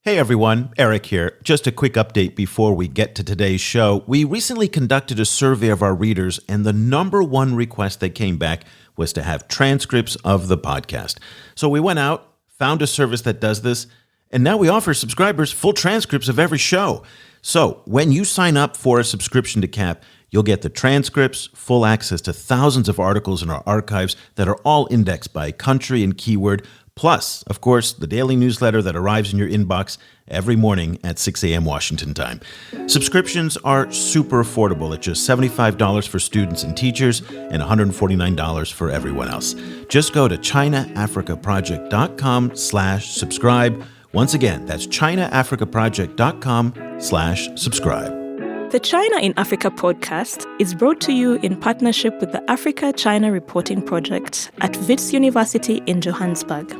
Hey everyone, Eric here. Just a quick update before we get to today's show. We recently conducted a survey of our readers, and the number one request that came back was to have transcripts of the podcast. So we went out, found a service that does this, and now we offer subscribers full transcripts of every show. So when you sign up for a subscription to CAP, you'll get the transcripts, full access to thousands of articles in our archives that are all indexed by country and keyword, plus, of course, the daily newsletter that arrives in your inbox every morning at 6 a.m. Washington time. Subscriptions are super affordable at just $75 for students and teachers and $149 for everyone else. Just go to ChinaAfricaProject.com/subscribe. Once again, that's ChinaAfricaProject.com/subscribe. The China in Africa podcast is brought to you in partnership with the Africa-China Reporting Project at Wits University in Johannesburg.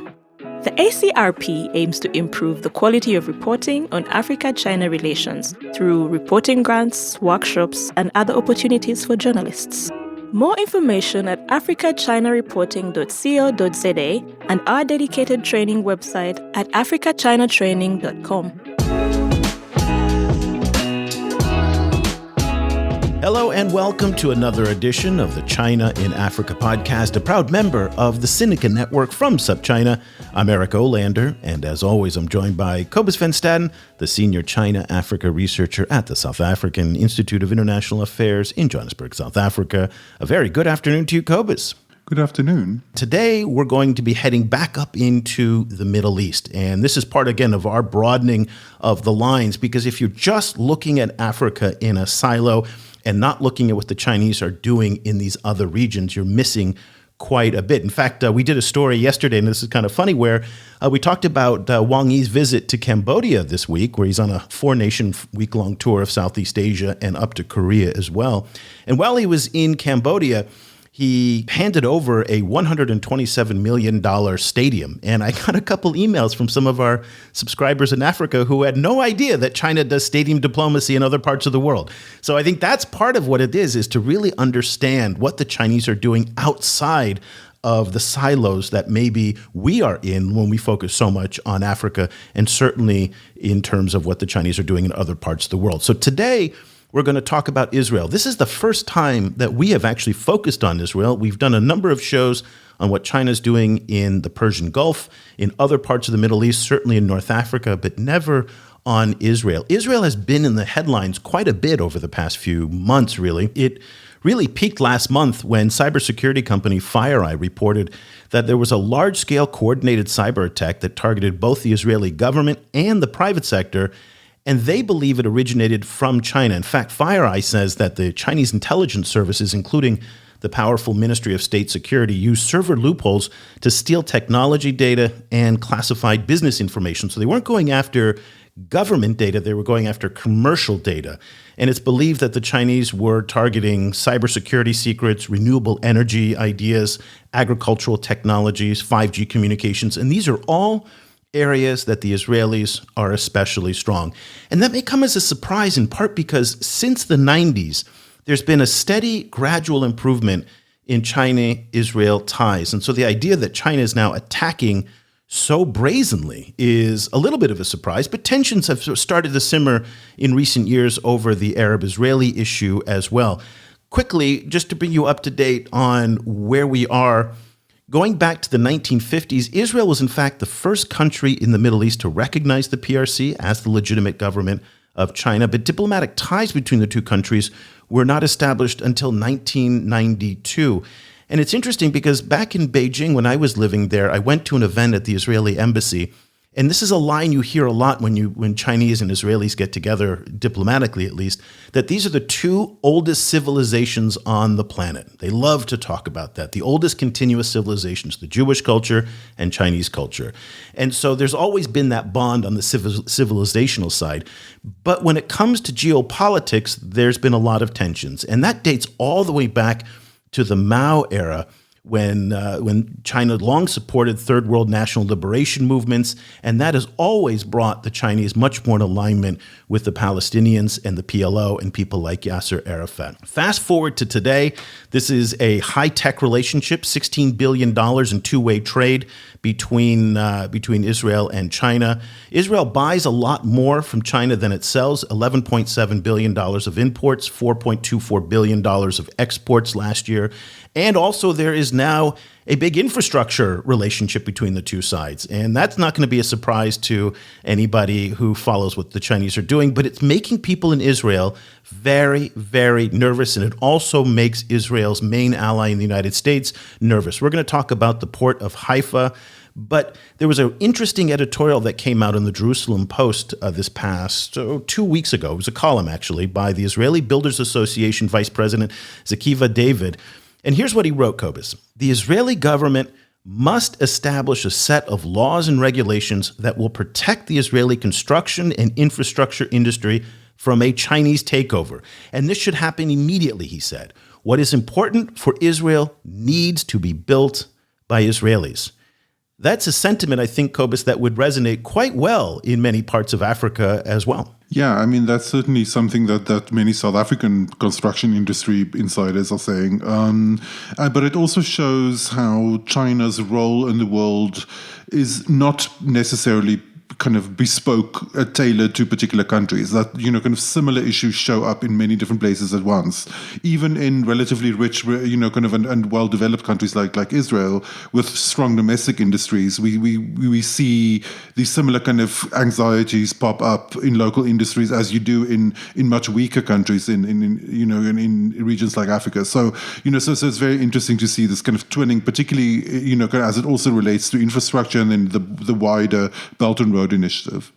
The ACRP aims to improve the quality of reporting on Africa-China relations through reporting grants, workshops, and other opportunities for journalists. More information at africachinareporting.co.za and our dedicated training website at africachinatraining.com. Hello and welcome to another edition of the China in Africa podcast, a proud member of the Sinica Network from SupChina. I'm Eric Olander, and as always, I'm joined by Cobus van Staden, the senior China-Africa researcher at the South African Institute of International Affairs in Johannesburg, South Africa. A very good afternoon to you, Cobus. Good afternoon. Today, we're going to be heading back up into the Middle East. And this is part, again, of our broadening of the lines, because if you're just looking at Africa in a silo and not looking at what the Chinese are doing in these other regions, you're missing quite a bit. In fact, we did a story yesterday, and this is kind of funny, where we talked about Wang Yi's visit to Cambodia this week, where he's on a 4-nation week-long tour of Southeast Asia and up to Korea as well. And while he was in Cambodia, he handed over a $127 million stadium. And I got a couple emails from some of our subscribers in Africa who had no idea that China does stadium diplomacy in other parts of the world. So I think that's part of what it is to really understand what the Chinese are doing outside of the silos that maybe we are in when we focus so much on Africa, and certainly in terms of what the Chinese are doing in other parts of the world. So today, we're going to talk about Israel. This is the first time that we have actually focused on Israel. We've done a number of shows on what China's doing in the Persian Gulf, in other parts of the Middle East, certainly in North Africa, but never on Israel. Israel has been in the headlines quite a bit over the past few months, really. It really peaked last month when cybersecurity company FireEye reported that there was a large-scale coordinated cyber attack that targeted both the Israeli government and the private sector, and they believe it originated from China. In fact, FireEye says that the Chinese intelligence services, including the powerful Ministry of State Security, used server loopholes to steal technology data and classified business information. So they weren't going after government data, they were going after commercial data. And it's believed that the Chinese were targeting cybersecurity secrets, renewable energy ideas, agricultural technologies, 5G communications, and these are all areas that the Israelis are especially strong. And that may come as a surprise in part because since the 90s, there's been a steady, gradual improvement in China-Israel ties. And so the idea that China is now attacking so brazenly is a little bit of a surprise, but tensions have started to simmer in recent years over the Arab-Israeli issue as well. Quickly, just to bring you up to date on where we are, going back to the 1950s, Israel was in fact the first country in the Middle East to recognize the PRC as the legitimate government of China, but diplomatic ties between the two countries were not established until 1992. And it's interesting because back in Beijing, when I was living there, I went to an event at the Israeli embassy. And this is a line you hear a lot when Chinese and Israelis get together, diplomatically at least, that these are the two oldest civilizations on the planet. They love to talk about that. The oldest continuous civilizations, the Jewish culture and Chinese culture. And so there's always been that bond on the civilizational side. But when it comes to geopolitics, there's been a lot of tensions. And that dates all the way back to the Mao era, when China long supported third world national liberation movements, and that has always brought the Chinese much more in alignment with the Palestinians and the PLO and people like Yasser Arafat. Fast forward to today, this is a high-tech relationship, $16 billion in two-way trade between Israel and China. Israel buys a lot more from China than it sells, $11.7 billion of imports, $4.24 billion of exports last year. And also there is now a big infrastructure relationship between the two sides. And that's not going to be a surprise to anybody who follows what the Chinese are doing, but it's making people in Israel very, very nervous. And it also makes Israel's main ally in the United States nervous. We're going to talk about the port of Haifa, but there was an interesting editorial that came out in the Jerusalem Post this past 2 weeks ago. It was a column, actually, by the Israeli Builders Association Vice President Zakiva David. And here's what he wrote, Cobus. The Israeli government must establish a set of laws and regulations that will protect the Israeli construction and infrastructure industry from a Chinese takeover. And this should happen immediately, he said. What is important for Israel needs to be built by Israelis. That's a sentiment, I think, Cobus, that would resonate quite well in many parts of Africa as well. Yeah, I mean, that's certainly something that many South African construction industry insiders are saying. But it also shows how China's role in the world is not necessarily kind of bespoke, tailored to particular countries, that, kind of similar issues show up in many different places at once, even in relatively rich, and well-developed countries like Israel with strong domestic industries. We see these similar kind of anxieties pop up in local industries as you do in much weaker countries in regions like Africa. So it's very interesting to see this kind of twinning, particularly as it also relates to infrastructure and then the wider Belt and Road Initiative.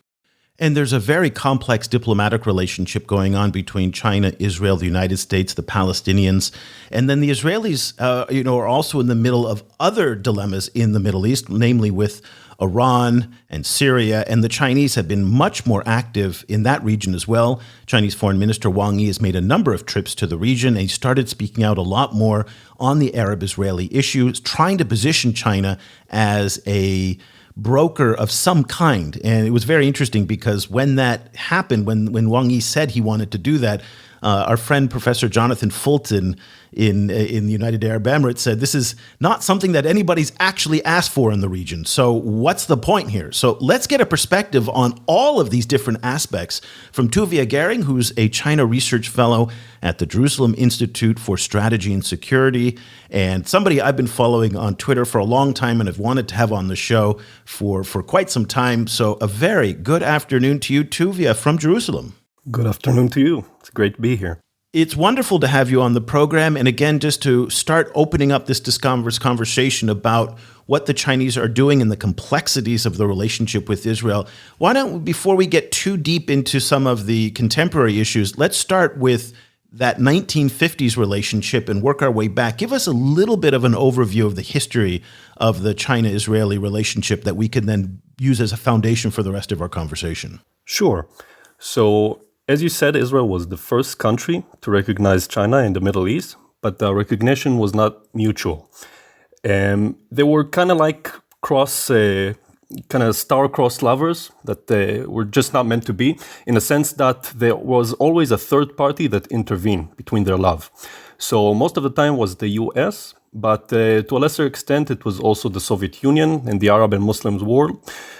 And there's a very complex diplomatic relationship going on between China, Israel, the United States, the Palestinians. And then the Israelis, are also in the middle of other dilemmas in the Middle East, namely with Iran and Syria. And the Chinese have been much more active in that region as well. Chinese Foreign Minister Wang Yi has made a number of trips to the region, and he started speaking out a lot more on the Arab-Israeli issues, trying to position China as a broker of some kind. And it was very interesting because when that happened, when Wang Yi said he wanted to do that, our friend Professor Jonathan Fulton in the United Arab Emirates said this is not something that anybody's actually asked for in the region. So what's the point here? So let's get a perspective on all of these different aspects from Tuvia Gering, who's a China research fellow at the Jerusalem Institute for Strategy and Security, and somebody I've been following on Twitter for a long time and have wanted to have on the show for quite some time. So a very good afternoon to you, Tuvia, from Jerusalem. Good afternoon to you. It's great to be here. It's wonderful to have you on the program. And again, just to start opening up this conversation about what the Chinese are doing and the complexities of the relationship with Israel, why don't, before we get too deep into some of the contemporary issues, let's start with that 1950s relationship and work our way back. Give us a little bit of an overview of the history of the China-Israeli relationship that we can then use as a foundation for the rest of our conversation. Sure. So, as you said, Israel was the first country to recognize China in the Middle East, but the recognition was not mutual. They were kind of like star-crossed lovers that were just not meant to be, in a sense that there was always a third party that intervened between their love. So most of the time was the US, but to a lesser extent, it was also the Soviet Union and the Arab and Muslims world.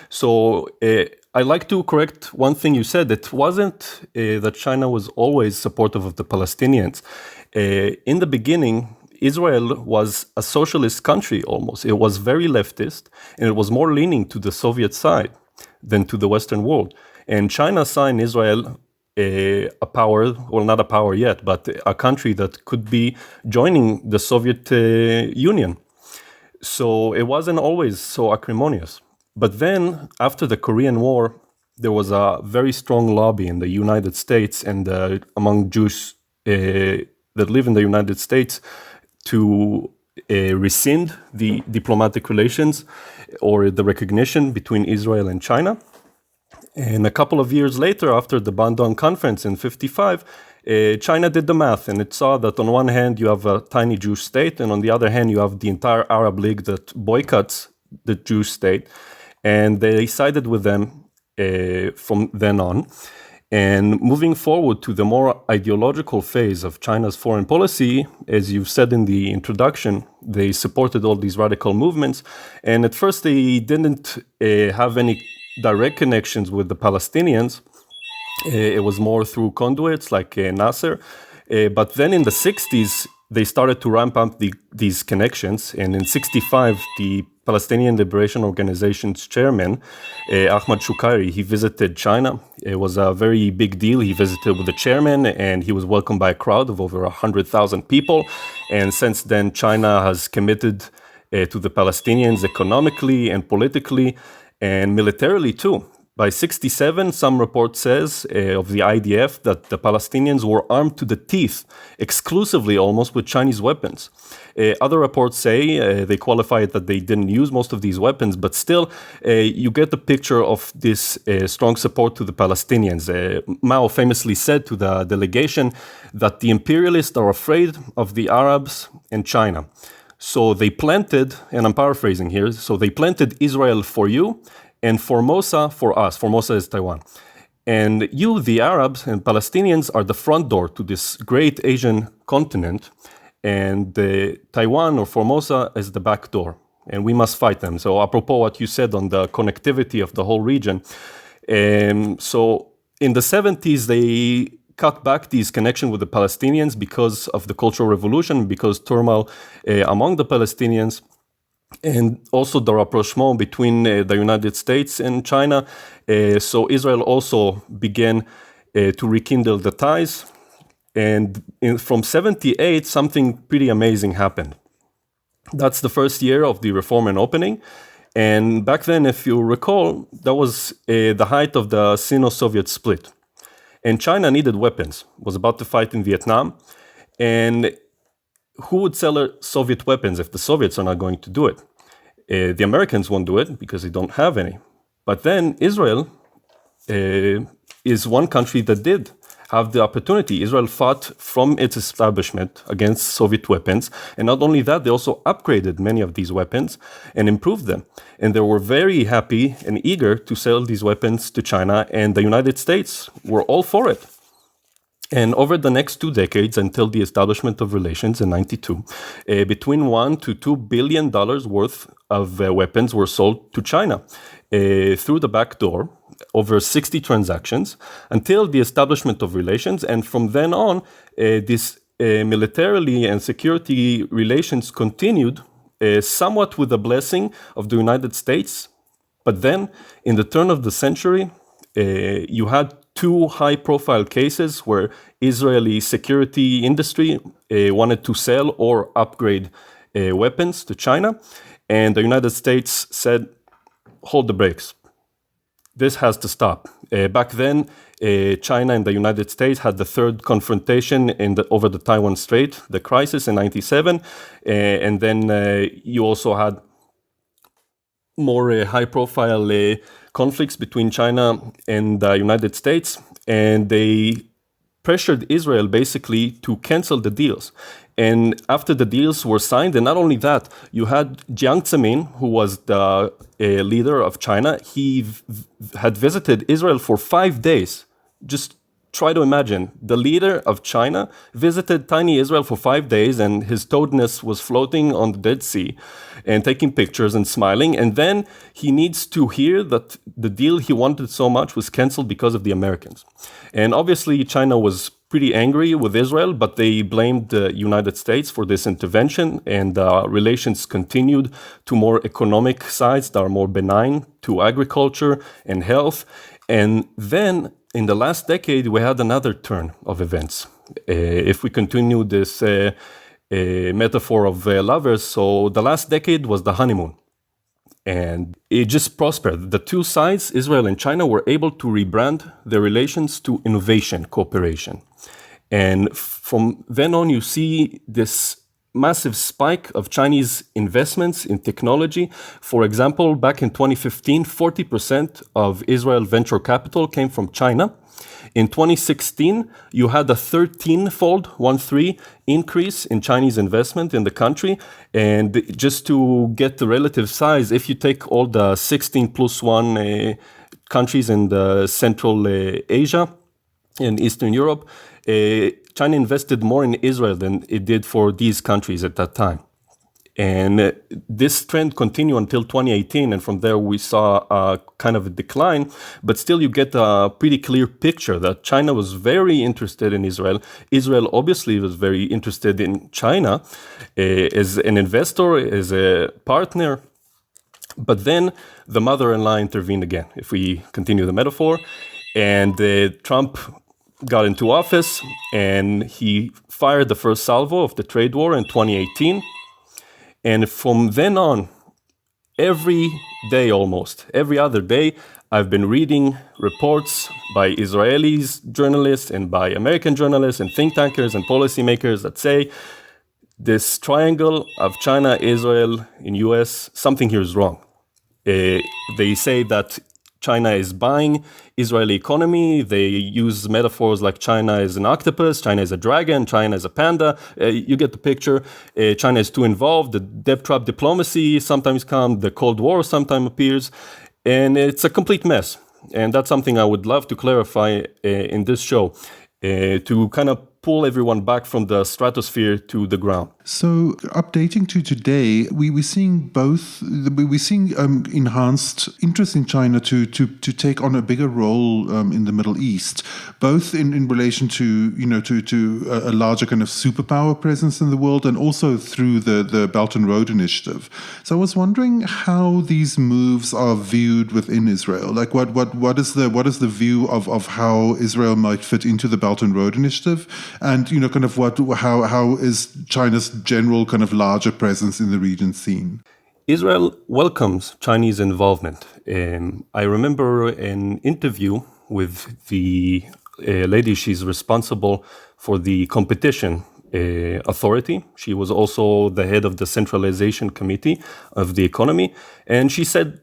So I'd like to correct one thing you said. It wasn't that China was always supportive of the Palestinians. In the beginning, Israel was a socialist country almost. It was very leftist, and it was more leaning to the Soviet side than to the Western world. And China saw in Israel a power, well, not a power yet, but a country that could be joining the Soviet Union. So it wasn't always so acrimonious. But then, after the Korean War, there was a very strong lobby in the United States and among Jews that live in the United States to rescind the diplomatic relations or the recognition between Israel and China. And a couple of years later, after the Bandung Conference in 1955, China did the math, and it saw that on one hand you have a tiny Jewish state, and on the other hand you have the entire Arab League that boycotts the Jewish state. And they sided with them from then on. And moving forward to the more ideological phase of China's foreign policy, as you've said in the introduction, they supported all these radical movements. And at first, they didn't have any direct connections with the Palestinians. It was more through conduits like Nasser. But then in the 60s, they started to ramp up these connections. And in 65, the Palestinian Liberation Organization's chairman, Ahmad Shukari, he visited China. It was a very big deal. He visited with the chairman, and he was welcomed by a crowd of over 100,000 people. And since then, China has committed to the Palestinians economically and politically and militarily too. By 67, some report says of the IDF that the Palestinians were armed to the teeth, exclusively almost with Chinese weapons. Other reports say they qualify it that they didn't use most of these weapons, but still, you get the picture of this strong support to the Palestinians. Mao famously said to the delegation that the imperialists are afraid of the Arabs and China. So they planted, and I'm paraphrasing here, so they planted Israel for you, and Formosa for us. Formosa is Taiwan. And you, the Arabs and Palestinians, are the front door to this great Asian continent. And Taiwan or Formosa is the back door. And we must fight them. So apropos what you said on the connectivity of the whole region. So in the 70s, they cut back these connections with the Palestinians because of the Cultural Revolution, because turmoil among the Palestinians. And also the rapprochement between the United States and China. So Israel also began to rekindle the ties. And from 78, something pretty amazing happened. That's the first year of the reform and opening. And back then, if you recall, that was the height of the Sino-Soviet split. And China needed weapons, was about to fight in Vietnam. And who would sell Soviet weapons if the Soviets are not going to do it? The Americans won't do it because they don't have any. But then Israel is one country that did have the opportunity. Israel fought from its establishment against Soviet weapons. And not only that, they also upgraded many of these weapons and improved them. And they were very happy and eager to sell these weapons to China. And the United States were all for it. And over the next 2 decades, until the establishment of relations in 92, between $1 to $2 billion worth of weapons were sold to China through the back door, over 60 transactions, until the establishment of relations. And from then on, this militarily and security relations continued somewhat with the blessing of the United States. But then, in the turn of the century, you had 2 high-profile cases where Israeli security industry wanted to sell or upgrade weapons to China, and the United States said, hold the brakes. This has to stop. Back then, China and the United States had the third confrontation over the Taiwan Strait, the crisis in 97, and then you also had more high-profile conflicts between China and the United States, and they pressured Israel basically to cancel the deals. And after the deals were signed, and not only that, you had Jiang Zemin, who was the leader of China. He had visited Israel for 5 days. Just try to imagine, the leader of China visited tiny Israel for 5 days, and his toadness was floating on the Dead Sea and taking pictures and smiling. And then he needs to hear that the deal he wanted so much was canceled because of the Americans. And obviously, China was pretty angry with Israel, but they blamed the United States for this intervention, and relations continued to more economic sides that are more benign, to agriculture and health. And then in the last decade, we had another turn of events. If we continue this metaphor of lovers, so the last decade was the honeymoon. And it just prospered. The 2 sides, Israel and China, were able to rebrand their relations to innovation cooperation. And from then on, you see this massive spike of Chinese investments in technology. For example, back in 2015, 40% of Israel venture capital came from China. In 2016, you had a 13-fold, 1-3, increase in Chinese investment in the country. And just to get the relative size, if you take all the 16 plus 1 countries in the Central Asia, in Eastern Europe, China invested more in Israel than it did for these countries at that time. And this trend continued until 2018, and from there we saw a kind of a decline, but still you get a pretty clear picture that China was very interested in Israel. Israel obviously was very interested in China as an investor, as a partner, but then the mother-in-law intervened again, if we continue the metaphor, and Trump got into office, and he fired the first salvo of the trade war in 2018. And from then on, every day almost, every other day, I've been reading reports by Israeli journalists and by American journalists and think tankers and policymakers that say this triangle of China, Israel, in US, something here is wrong. They say that China is buying Israeli economy. They use metaphors like China is an octopus, China is a dragon, China is a panda. You get the picture. China is too involved. The debt trap diplomacy sometimes comes. The Cold War sometimes appears. And it's a complete mess. And that's something I would love to clarify in this show, to kind of pull everyone back from the stratosphere to the ground. So, updating to today, we're seeing enhanced interest in China to take on a bigger role in the Middle East, both in relation to a larger kind of superpower presence in the world, and also through the Belt and Road Initiative. So, I was wondering how these moves are viewed within Israel. Like, what is the view of how Israel might fit into the Belt and Road Initiative, and kind of how is China's general kind of larger presence in the region seen? Israel welcomes Chinese involvement. I remember an interview with the lady. She's responsible for the competition authority. She was also the head of the centralization committee of the economy. And she said,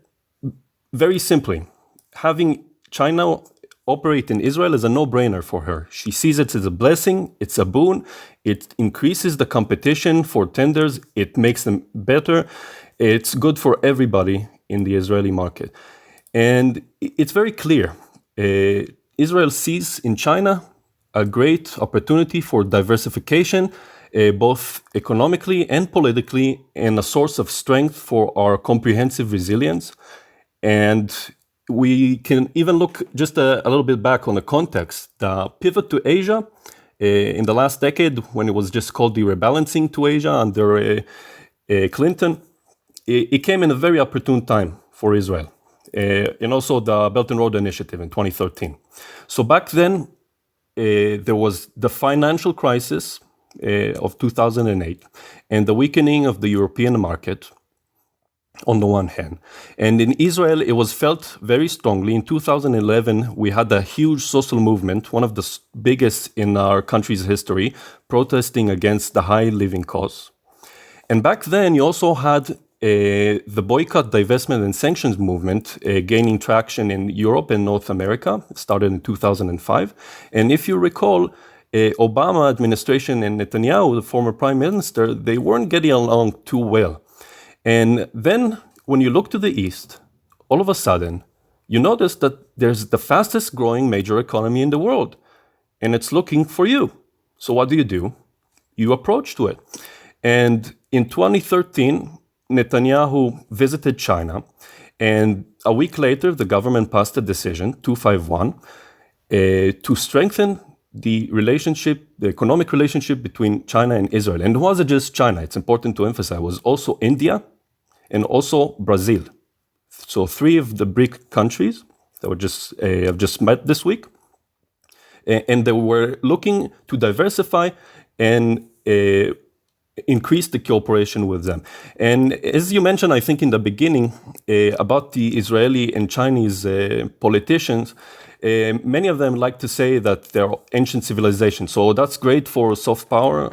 very simply, having China operate in Israel is a no-brainer for her. She sees it as a blessing, it's a boon, it increases the competition for tenders, it makes them better, it's good for everybody in the Israeli market. And it's very clear. Israel sees in China a great opportunity for diversification, both economically and politically, and a source of strength for our comprehensive resilience. And we can even look just a little bit back on the context. The pivot to Asia in the last decade, when it was just called the rebalancing to Asia under Clinton, it came in a very opportune time for Israel. And also the Belt and Road Initiative in 2013. So back then, there was the financial crisis of 2008 and the weakening of the European market on the one hand. And in Israel, it was felt very strongly. In 2011, we had a huge social movement, one of the biggest in our country's history, protesting against the high living costs. And back then, you also had the boycott, divestment, and sanctions movement gaining traction in Europe and North America. It started in 2005. And if you recall, Obama administration and Netanyahu, the former prime minister, they weren't getting along too well. And then when you look to the east, all of a sudden, you notice that there's the fastest growing major economy in the world, and it's looking for you. So what do? You approach to it. And in 2013, Netanyahu visited China, and a week later, the government passed a decision, 251, to strengthen the relationship, the economic relationship between China and Israel. And it wasn't just China, it's important to emphasize, it was also India and also Brazil. So 3 of the BRIC countries that were have just met this week. And they were looking to diversify and increase the cooperation with them. And as you mentioned, I think in the beginning, about the Israeli and Chinese politicians, many of them like to say that they're ancient civilizations. So that's great for soft power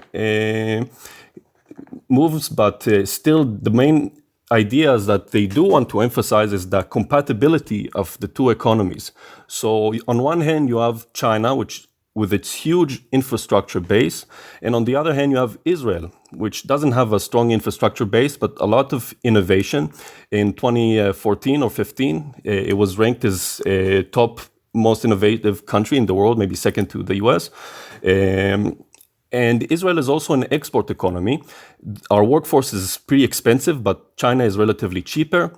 moves, but still the main ideas that they do want to emphasize is the compatibility of the two economies. So on one hand, you have China, which with its huge infrastructure base, and on the other hand, you have Israel, which doesn't have a strong infrastructure base, but a lot of innovation. In 2014 or 15, it was ranked as top most innovative country in the world, maybe second to the US. And Israel is also an export economy. Our workforce is pretty expensive, but China is relatively cheaper.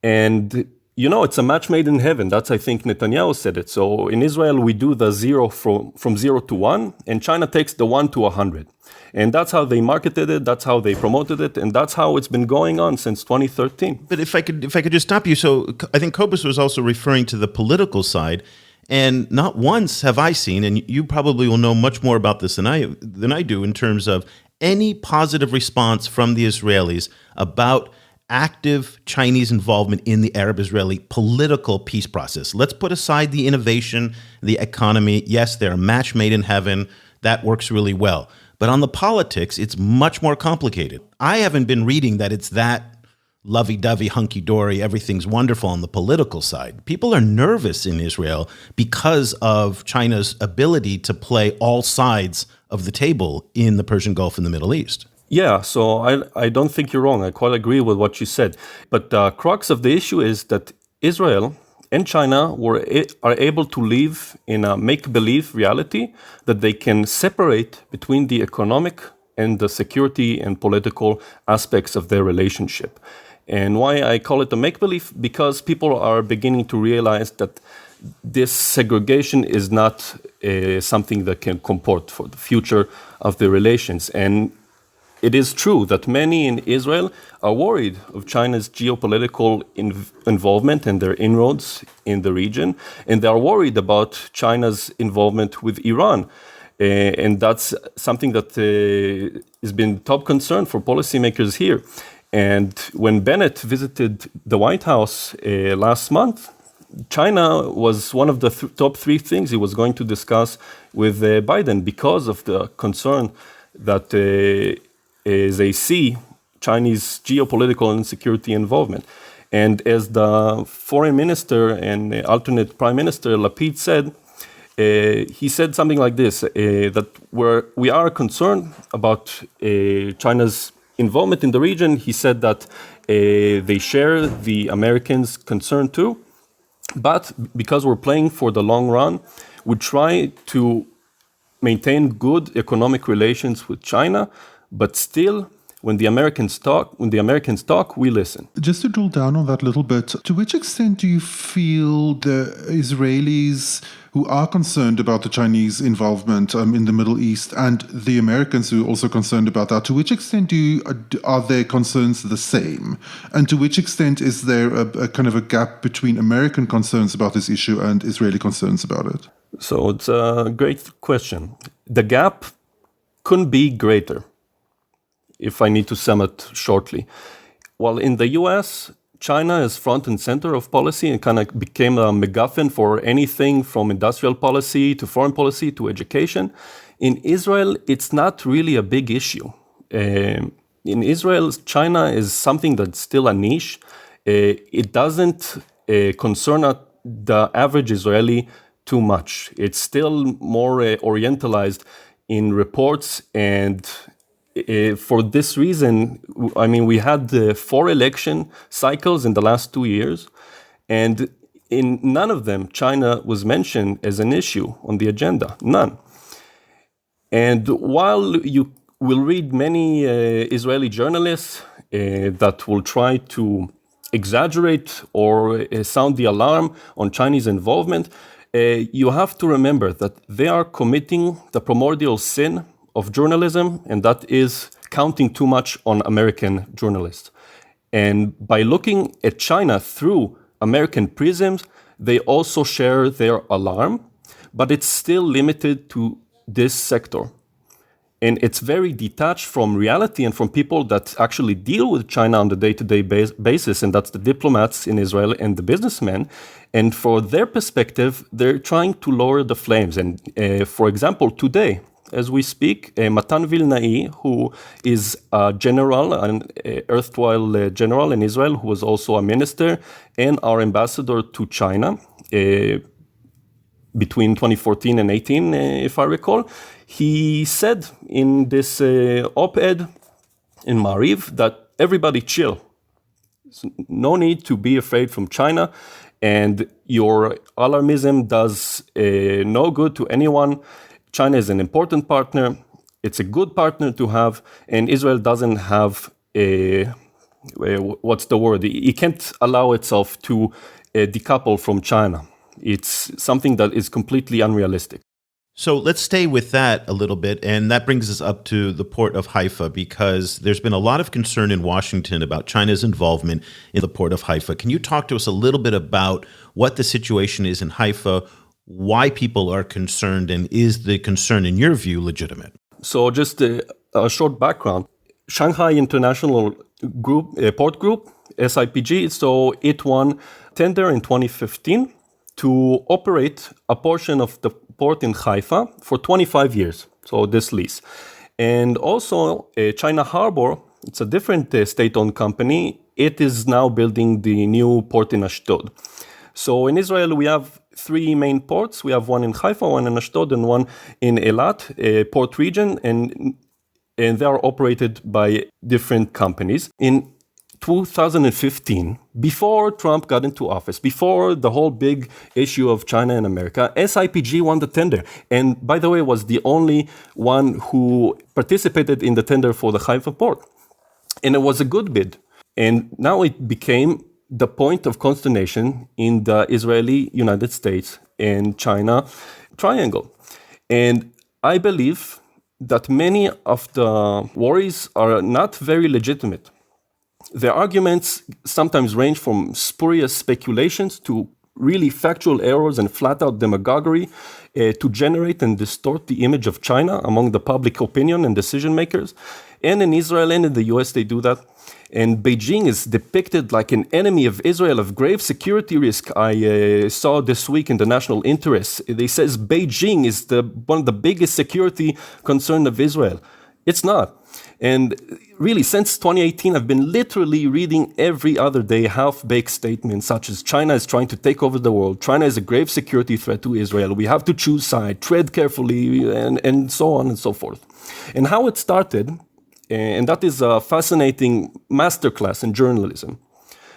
And, it's a match made in heaven. That's, I think, Netanyahu said it. So in Israel, we do the zero from 0 to 1, and China takes the 1 to 100. And that's how they marketed it. That's how they promoted it. And that's how it's been going on since 2013. But if I could just stop you. So I think Cobus was also referring to the political side. And not once have I seen, and you probably will know much more about this than I do in terms of any positive response from the Israelis about active Chinese involvement in the Arab-Israeli political peace process. Let's put aside the innovation, the economy. Yes, they're a match made in heaven. That works really well. But on the politics, it's much more complicated. I haven't been reading that it's that lovey-dovey, hunky-dory, everything's wonderful on the political side. People are nervous in Israel because of China's ability to play all sides of the table in the Persian Gulf and the Middle East. Yeah, so I don't think you're wrong. I quite agree with what you said. But the crux of the issue is that Israel and China are able to live in a make-believe reality that they can separate between the economic and the security and political aspects of their relationship. And why I call it a make-believe? Because people are beginning to realize that this segregation is not something that can comport for the future of the relations. And it is true that many in Israel are worried of China's geopolitical involvement and their inroads in the region, and they are worried about China's involvement with Iran. And that's something that has been top concern for policymakers here. And when Bennett visited the White House last month, China was one of the top 3 things he was going to discuss with Biden because of the concern that they see Chinese geopolitical and security involvement. And as the foreign minister and alternate prime minister Lapid said, he said something like this, that we are concerned about China's involvement in the region. He said that they share the Americans' concern too, but because we're playing for the long run, we try to maintain good economic relations with China, but still, when the Americans talk, we listen. Just to drill down on that a little bit, to which extent do you feel the Israelis who are concerned about the Chinese involvement in the Middle East and the Americans who are also concerned about that, to which extent are their concerns the same? And to which extent is there a kind of a gap between American concerns about this issue and Israeli concerns about it? So it's a great question. The gap couldn't be greater, if I need to sum it shortly. While in the US, China is front and center of policy and kind of became a MacGuffin for anything from industrial policy to foreign policy to education. In Israel, it's not really a big issue. In Israel, China is something that's still a niche. It doesn't concern the average Israeli too much. It's still more orientalized in reports, and for this reason, I mean, we had 4 election cycles in the last 2 years, and in none of them, China was mentioned as an issue on the agenda. None. And while you will read many Israeli journalists that will try to exaggerate or sound the alarm on Chinese involvement, you have to remember that they are committing the primordial sin of journalism, and that is counting too much on American journalists. And by looking at China through American prisms, they also share their alarm, but it's still limited to this sector. And it's very detached from reality and from people that actually deal with China on the day-to-day basis, and that's the diplomats in Israel and the businessmen. And for their perspective, they're trying to lower the flames. And for example, today, as we speak, Matan Vilnai, who is a general, an erstwhile general in Israel, who was also a minister and our ambassador to China between 2014 and 18, if I recall, he said in this op-ed in Maariv that everybody chill. No need to be afraid from China. And your alarmism does no good to anyone. China is an important partner. It's a good partner to have. And Israel doesn't have what's the word? It can't allow itself to decouple from China. It's something that is completely unrealistic. So let's stay with that a little bit, and that brings us up to the port of Haifa, because there's been a lot of concern in Washington about China's involvement in the port of Haifa. Can you talk to us a little bit about what the situation is in Haifa, why people are concerned, and is the concern, in your view, legitimate? So just a short background. Shanghai International Group, Port Group, SIPG, so it won tender in 2015 to operate a portion of the port in Haifa for 25 years, so this lease. And also China Harbor, it's a different state-owned company. It is now building the new port in Ashdod. So in Israel, we have three main ports. We have one in Haifa, one in Ashdod, and one in Eilat, a port region, and they are operated by different companies. In 2015, before Trump got into office, before the whole big issue of China and America, SIPG won the tender. And by the way, was the only one who participated in the tender for the Haifa port. And it was a good bid. And now it became the point of consternation in the Israeli, United States, and China triangle. And I believe that many of the worries are not very legitimate. Their arguments sometimes range from spurious speculations to really factual errors and flat-out demagoguery to generate and distort the image of China among the public opinion and decision makers. And in Israel and in the US, they do that. And Beijing is depicted like an enemy of Israel of grave security risk. I saw this week in the National Interest. They says Beijing is one of the biggest security concern of Israel. It's not. And really, since 2018, I've been literally reading every other day half-baked statements such as China is trying to take over the world, China is a grave security threat to Israel, we have to choose side, tread carefully, and so on and so forth. And how it started, and that is a fascinating masterclass in journalism.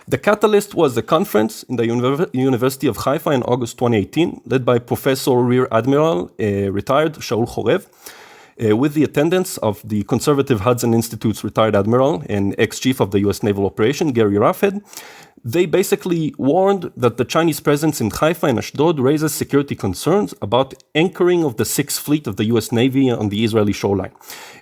The catalyst was a conference in the University of Haifa in August 2018, led by Professor Rear Admiral, retired Shaul Chorev, with the attendance of the conservative Hudson Institute's retired admiral and ex-chief of the U.S. Naval Operation, Gary Raffed. They basically warned that the Chinese presence in Haifa and Ashdod raises security concerns about anchoring of the Sixth Fleet of the U.S. Navy on the Israeli shoreline,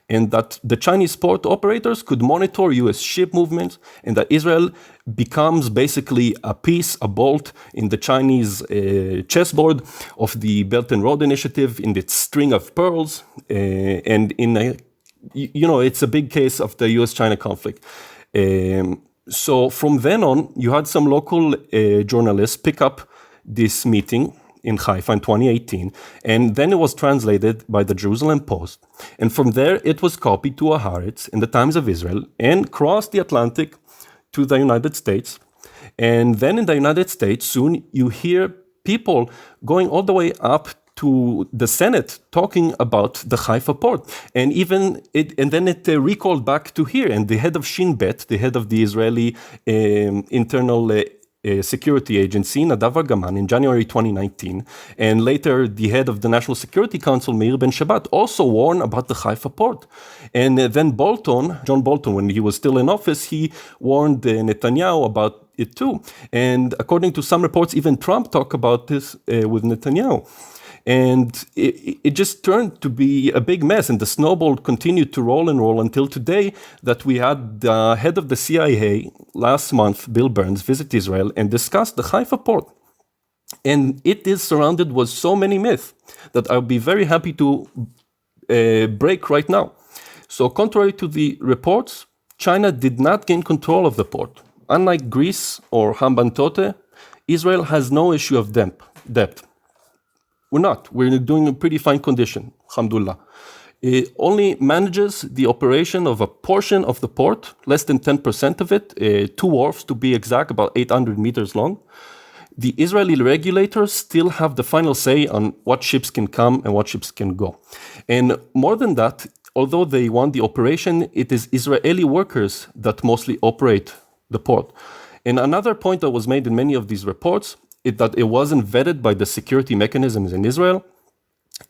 and that the Chinese port operators could monitor U.S. ship movements, and that Israel becomes basically a piece, a bolt in the Chinese chessboard of the Belt and Road Initiative, in its string of pearls, and it's a big case of the U.S.-China conflict. So from then on, you had some local journalists pick up this meeting in Haifa in 2018, and then it was translated by the Jerusalem Post. And from there, it was copied to a Haaretz in the Times of Israel and crossed the Atlantic to the United States. And then in the United States, soon you hear people going all the way up to the Senate talking about the Haifa port. And then it recalled back to here. And the head of Shin Bet, the head of the Israeli internal security agency, Nadav Argaman, in January 2019, and later the head of the National Security Council, Meir Ben Shabbat, also warned about the Haifa port. And then John Bolton, when he was still in office, he warned Netanyahu about it too. And according to some reports, even Trump talked about this with Netanyahu. And it just turned to be a big mess, and the snowball continued to roll and roll until today, that we had the head of the CIA last month, Bill Burns, visit Israel and discuss the Haifa port. And it is surrounded with so many myths that I'll be very happy to break right now. So contrary to the reports, China did not gain control of the port. Unlike Greece or Hambantota, Israel has no issue of debt. We're not. We're doing a pretty fine condition, alhamdulillah. It only manages the operation of a portion of the port, less than 10% of it, 2 wharfs to be exact, about 800 meters long. The Israeli regulators still have the final say on what ships can come and what ships can go. And more than that, although they won the operation, it is Israeli workers that mostly operate the port. And another point that was made in many of these reports that it wasn't vetted by the security mechanisms in Israel.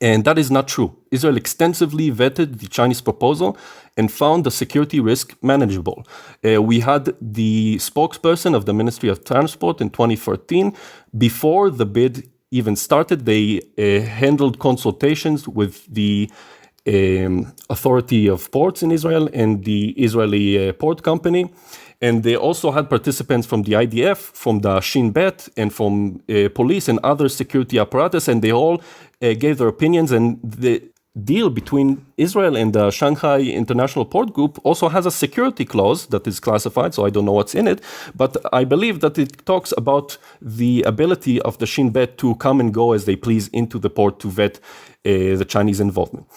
And that is not true. Israel extensively vetted the Chinese proposal and found the security risk manageable. We had the spokesperson of the Ministry of Transport in 2014. Before the bid even started, they handled consultations with the Authority of Ports in Israel and the Israeli Port Company. And they also had participants from the IDF, from the Shin Bet, and from police and other security apparatus, and they all gave their opinions. And the deal between Israel and the Shanghai International Port Group also has a security clause that is classified, so I don't know what's in it, but I believe that it talks about the ability of the Shin Bet to come and go as they please into the port to vet the Chinese involvement.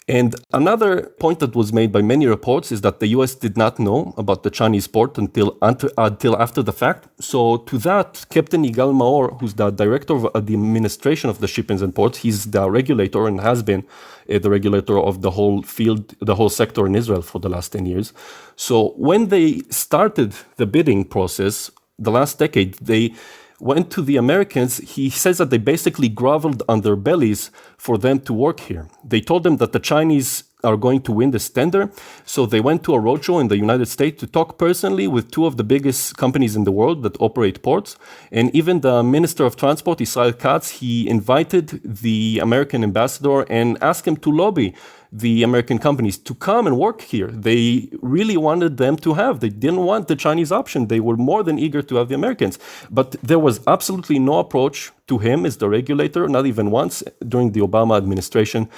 And another point that was made by many reports is that the US did not know about the Chinese port until after the fact. So to that, Captain Yigal Maor, who's the director of the administration of the shippings and ports, he's the regulator and has been the regulator of the whole field, the whole sector in Israel for the last 10 years. So when they started the bidding process, the last decade, they went to the Americans. He says that they basically groveled on their bellies for them to work here. They told them that the Chinese are going to win this tender. So they went to a roadshow in the United States to talk personally with two of the biggest companies in the world that operate ports. And even the Minister of Transport, Israel Katz, he invited the American ambassador and asked him to lobby the American companies to come and work here. They really wanted them to have. They didn't want the Chinese option. They were more than eager to have the Americans. But there was absolutely no approach to him as the regulator, not even once during the Obama administration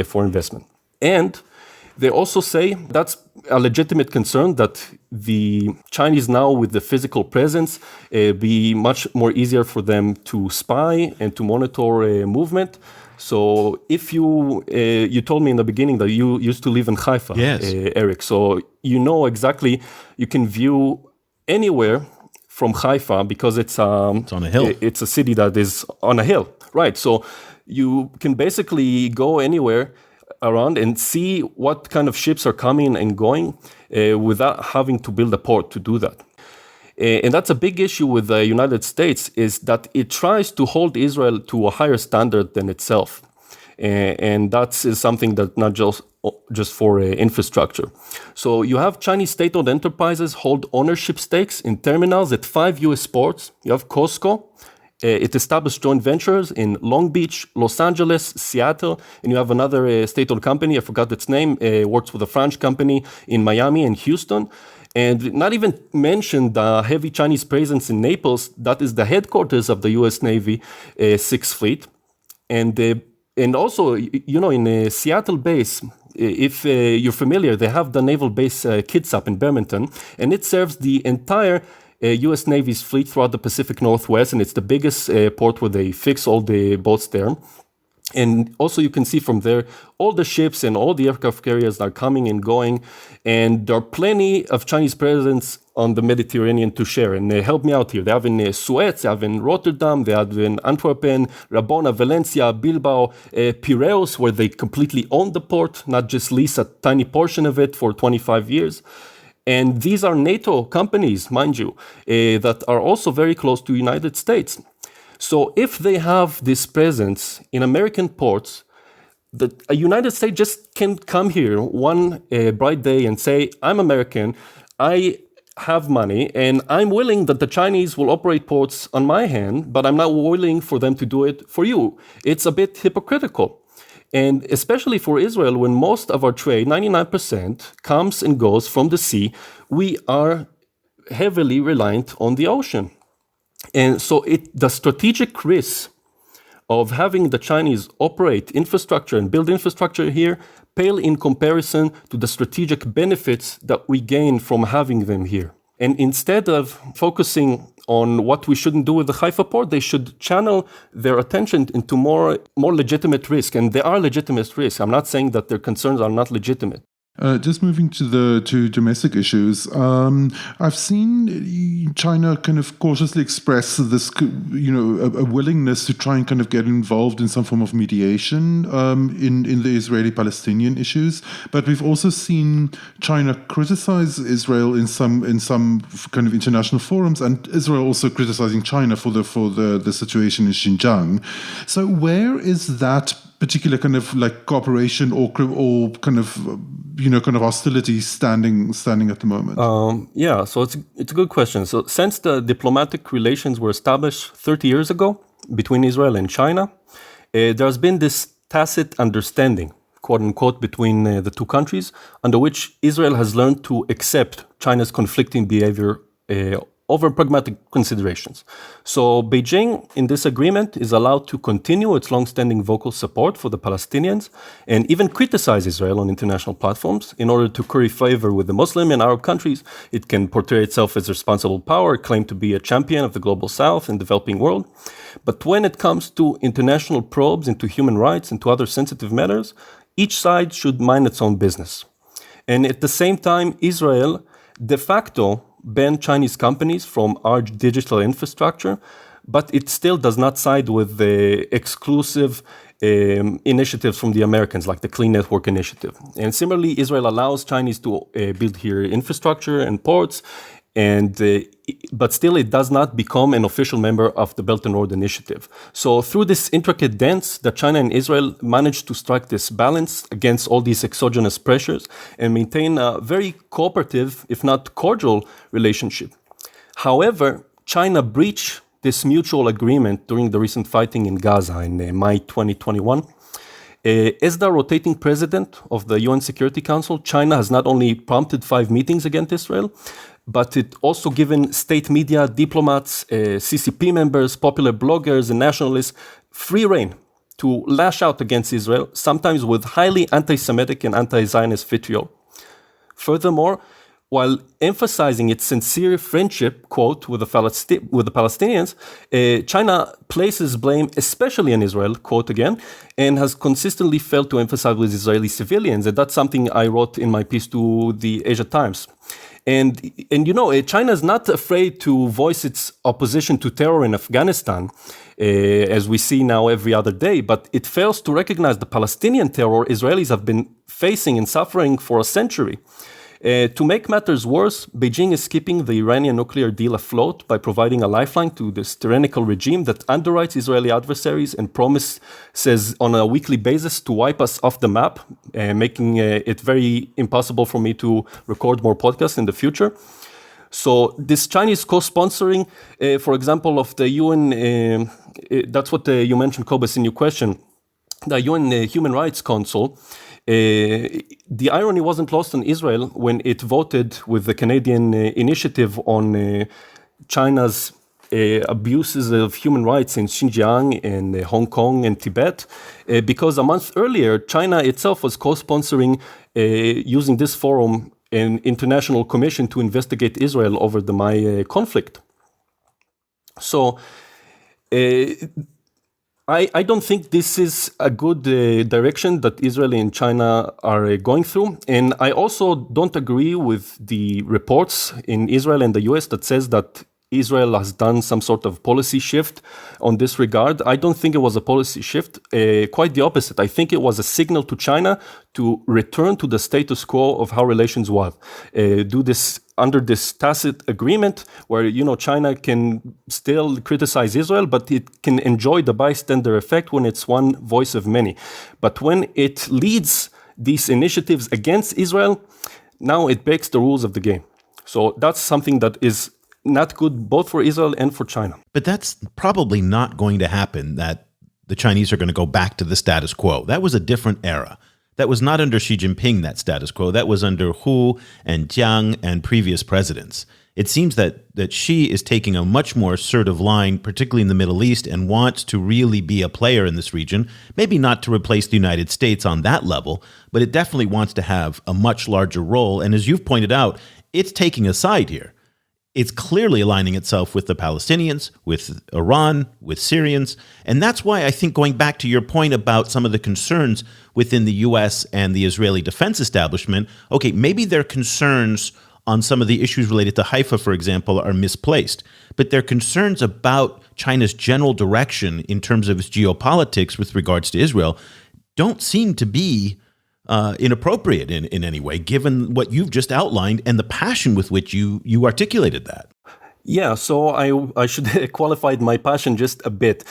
for investment. And they also say that's a legitimate concern that the Chinese now with the physical presence be much more easier for them to spy and to monitor movement. So if you told me in the beginning that you used to live in Haifa, yes. Eric, so you know exactly, you can view anywhere from Haifa because it's on a hill. It's a city that is on a hill, right? So you can basically go anywhere around and see what kind of ships are coming and going without having to build a port to do that. And that's a big issue with the United States, is that it tries to hold Israel to a higher standard than itself. And that is something that not just for infrastructure. So you have Chinese state-owned enterprises hold ownership stakes in terminals at 5 U.S. ports. You have Costco. It established joint ventures in Long Beach, Los Angeles, Seattle, and you have another state-owned company, I forgot its name, works with a French company in Miami and Houston. And not even mention the heavy Chinese presence in Naples, that is the headquarters of the U.S. Navy 6th Fleet. And also, you know, in Seattle base, if you're familiar, they have the naval base Kitsap in Bremerton, and it serves the entire U.S. Navy's fleet throughout the Pacific Northwest, and it's the biggest port where they fix all the boats there. And also you can see from there, all the ships and all the aircraft carriers are coming and going, and there are plenty of Chinese presence on the Mediterranean to share. And they help me out here. They have in Suez, they have in Rotterdam, they have in Antwerp, Rabona, Valencia, Bilbao, Piraeus, where they completely own the port, not just lease a tiny portion of it for 25 years. And these are NATO companies, mind you, that are also very close to the United States. So if they have this presence in American ports, the United States just can come here one bright day and say, I'm American, I have money, and I'm willing that the Chinese will operate ports on my hand, but I'm not willing for them to do it for you. It's a bit hypocritical. And especially for Israel, when most of our trade, 99%, comes and goes from the sea, we are heavily reliant on the ocean. And so the strategic risk of having the Chinese operate infrastructure and build infrastructure here pale in comparison to the strategic benefits that we gain from having them here. And instead of focusing on what we shouldn't do with the Haifa port, they should channel their attention into more legitimate risk. And there are legitimate risks. I'm not saying that their concerns are not legitimate. Just moving to domestic issues, I've seen China kind of cautiously express this, a willingness to try and kind of get involved in some form of mediation in the Israeli-Palestinian issues. But we've also seen China criticize Israel in some kind of international forums, and Israel also criticizing China for the situation in Xinjiang. So where is that particular kind of like cooperation or kind of hostility standing at the moment? So it's a good question. So since the diplomatic relations were established 30 years ago between Israel and China, there's been this tacit understanding, quote unquote, between the two countries, under which Israel has learned to accept China's conflicting behavior over pragmatic considerations. So Beijing, in this agreement, is allowed to continue its long-standing vocal support for the Palestinians and even criticize Israel on international platforms in order to curry favor with the Muslim and Arab countries. It can portray itself as a responsible power, claim to be a champion of the global South and developing world. But when it comes to international probes into human rights and to other sensitive matters, each side should mind its own business. And at the same time, Israel de facto banned Chinese companies from our digital infrastructure, but it still does not side with the exclusive initiatives from the Americans, like the Clean Network Initiative. And similarly, Israel allows Chinese to build here infrastructure and ports, but still it does not become an official member of the Belt and Road Initiative. So through this intricate dance that China and Israel managed to strike this balance against all these exogenous pressures and maintain a very cooperative, if not cordial, relationship. However, China breached this mutual agreement during the recent fighting in Gaza in May 2021. As the rotating president of the UN Security Council, China has not only prompted 5 meetings against Israel, but it also given state media, diplomats, CCP members, popular bloggers, and nationalists free rein to lash out against Israel, sometimes with highly anti-Semitic and anti-Zionist vitriol. Furthermore, while emphasizing its sincere friendship, quote, with the Palestinians, China places blame especially on Israel, quote again, and has consistently failed to emphasize with Israeli civilians. And that's something I wrote in my piece to the Asia Times. And China is not afraid to voice its opposition to terror in Afghanistan, as we see now every other day, but it fails to recognize the Palestinian terror Israelis have been facing and suffering for a century. To make matters worse, Beijing is keeping the Iranian nuclear deal afloat by providing a lifeline to this tyrannical regime that underwrites Israeli adversaries and promises on a weekly basis to wipe us off the map, making it very impossible for me to record more podcasts in the future. So this Chinese co-sponsoring, for example, of the UN, that's what you mentioned, Cobus, in your question, the UN Human Rights Council. The irony wasn't lost on Israel when it voted with the Canadian initiative on China's abuses of human rights in Xinjiang and Hong Kong and Tibet, because a month earlier, China itself was co-sponsoring, using this forum, an international commission to investigate Israel over the May conflict. So, I don't think this is a good direction that Israel and China are going through. And I also don't agree with the reports in Israel and the US that says that Israel has done some sort of policy shift on this regard. I don't think it was a policy shift, quite the opposite. I think it was a signal to China to return to the status quo of how relations were. Do this under this tacit agreement where, China can still criticize Israel, but it can enjoy the bystander effect when it's one voice of many. But when it leads these initiatives against Israel, now it breaks the rules of the game. So that's something that is not good both for Israel and for China. But that's probably not going to happen, that the Chinese are going to go back to the status quo. That was a different era. That was not under Xi Jinping, that status quo. That was under Hu and Jiang and previous presidents. It seems that Xi is taking a much more assertive line, particularly in the Middle East, and wants to really be a player in this region. Maybe not to replace the United States on that level, but it definitely wants to have a much larger role. And as you've pointed out, it's taking a side here. It's clearly aligning itself with the Palestinians, with Iran, with Syrians. And that's why I think, going back to your point about some of the concerns within the U.S. and the Israeli defense establishment, okay, maybe their concerns on some of the issues related to Haifa, for example, are misplaced. But their concerns about China's general direction in terms of its geopolitics with regards to Israel don't seem to be inappropriate in any way, given what you've just outlined and the passion with which you articulated that. Yeah, so I should have qualified my passion just a bit.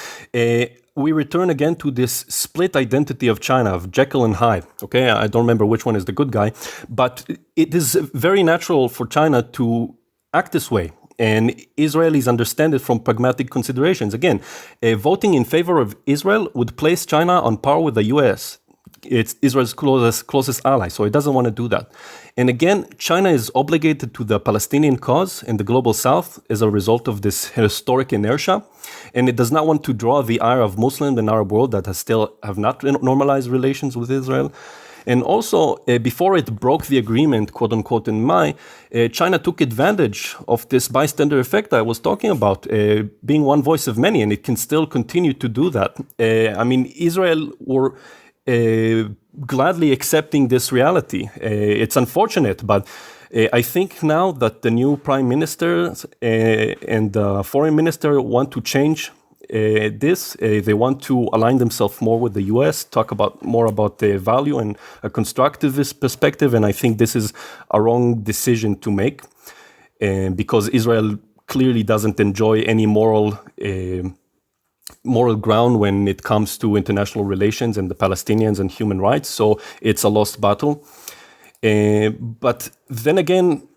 We return again to this split identity of China, of Jekyll and Hyde. Okay, I don't remember which one is the good guy, but it is very natural for China to act this way. And Israelis understand it from pragmatic considerations. Again, voting in favor of Israel would place China on par with the U.S. It's Israel's closest ally, so it doesn't want to do that. And again, China is obligated to the Palestinian cause in the global south as a result of this historic inertia, and it does not want to draw the ire of Muslims and Arab world that have not normalized relations with Israel. And also, before it broke the agreement, quote unquote, in May, China took advantage of this bystander effect I was talking about, being one voice of many, and it can still continue to do that. Israel were gladly accepting this reality. It's unfortunate, but I think now that the new prime minister and the foreign minister want to change this. They want to align themselves more with the U.S., talk more about the value and a constructivist perspective, and I think this is a wrong decision to make because Israel clearly doesn't enjoy any moral ground when it comes to international relations and the Palestinians and human rights. So it's a lost battle. But then again,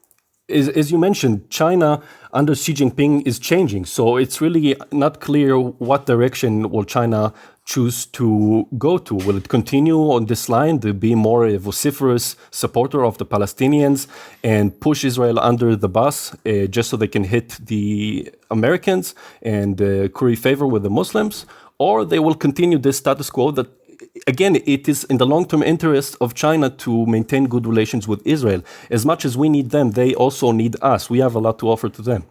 as you mentioned, China under Xi Jinping is changing. So it's really not clear what direction will China choose to go to. Will it continue on this line to be more a vociferous supporter of the Palestinians and push Israel under the bus just so they can hit the Americans and curry favor with the Muslims? Or they will continue this status quo that, again, it is in the long-term interest of China to maintain good relations with Israel. As much as we need them, they also need us. We have a lot to offer to them.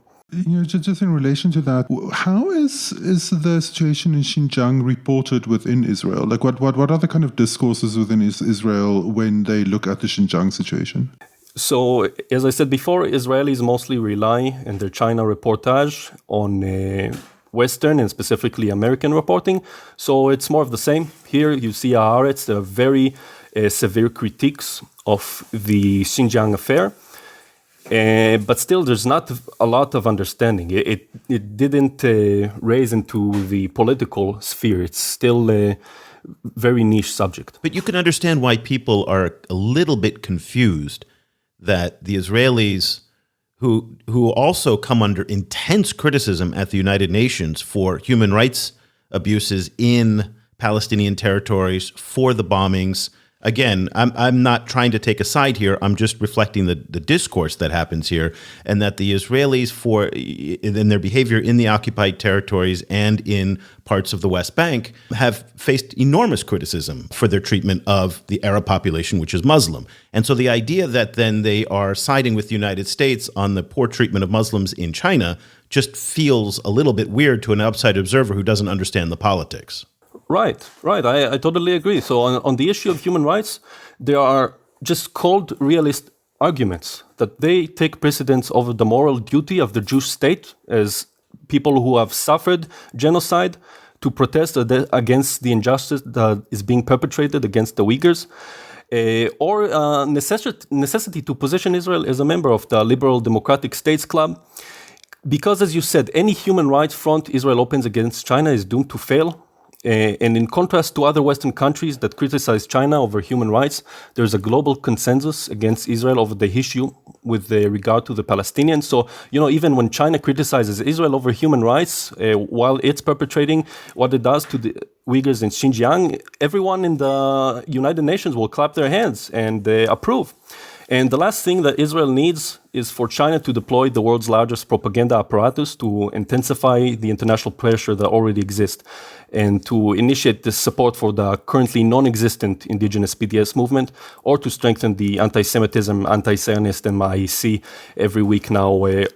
Just in relation to that, how is the situation in Xinjiang reported within Israel? Like, what are the kind of discourses within Israel when they look at the Xinjiang situation? So, as I said before, Israelis mostly rely in their China reportage on Western and specifically American reporting. So it's more of the same. Here you see Haaretz, there are very severe critiques of the Xinjiang affair. But still, there's not a lot of understanding. It didn't raise into the political sphere. It's still a very niche subject. But you can understand why people are a little bit confused that the Israelis, who also come under intense criticism at the United Nations for human rights abuses in Palestinian territories, for the bombings. Again, I'm not trying to take a side here. I'm just reflecting the discourse that happens here, and that the Israelis, in their behavior in the occupied territories and in parts of the West Bank, have faced enormous criticism for their treatment of the Arab population, which is Muslim. And so the idea that then they are siding with the United States on the poor treatment of Muslims in China just feels a little bit weird to an outside observer who doesn't understand the politics. Right. I totally agree. So on the issue of human rights, there are just cold realist arguments that they take precedence over the moral duty of the Jewish state as people who have suffered genocide to protest against the injustice that is being perpetrated against the Uyghurs, or necessity to position Israel as a member of the liberal democratic states club. Because, as you said, any human rights front Israel opens against China is doomed to fail. And in contrast to other Western countries that criticize China over human rights, there's a global consensus against Israel over the issue with regard to the Palestinians. So, even when China criticizes Israel over human rights, while it's perpetrating what it does to the Uyghurs in Xinjiang, everyone in the United Nations will clap their hands and approve. And the last thing that Israel needs is for China to deploy the world's largest propaganda apparatus to intensify the international pressure that already exists and to initiate this support for the currently non-existent indigenous BDS movement, or to strengthen the anti-Semitism, anti-Zionist MI see every week now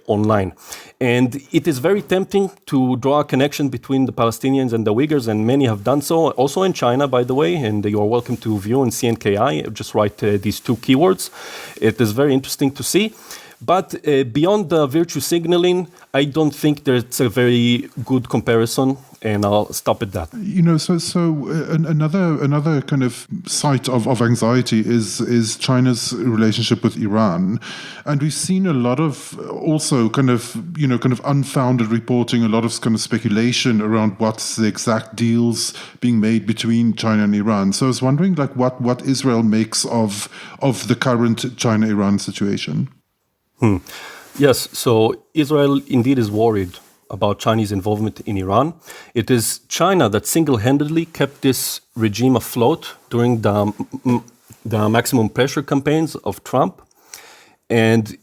online. And it is very tempting to draw a connection between the Palestinians and the Uyghurs, and many have done so, also in China, by the way, and you are welcome to view in CNKI. Just write these two keywords. It is very interesting to see. But beyond the virtue signaling, I don't think there's a very good comparison, and I'll stop at that. Another kind of site of anxiety is China's relationship with Iran, and we've seen a lot of also kind of unfounded reporting, a lot of kind of speculation around what's the exact deals being made between China and Iran. So I was wondering, like, what Israel makes of the current China-Iran situation. Yes, so Israel indeed is worried about Chinese involvement in Iran. It is China that single-handedly kept this regime afloat during the maximum pressure campaigns of Trump. And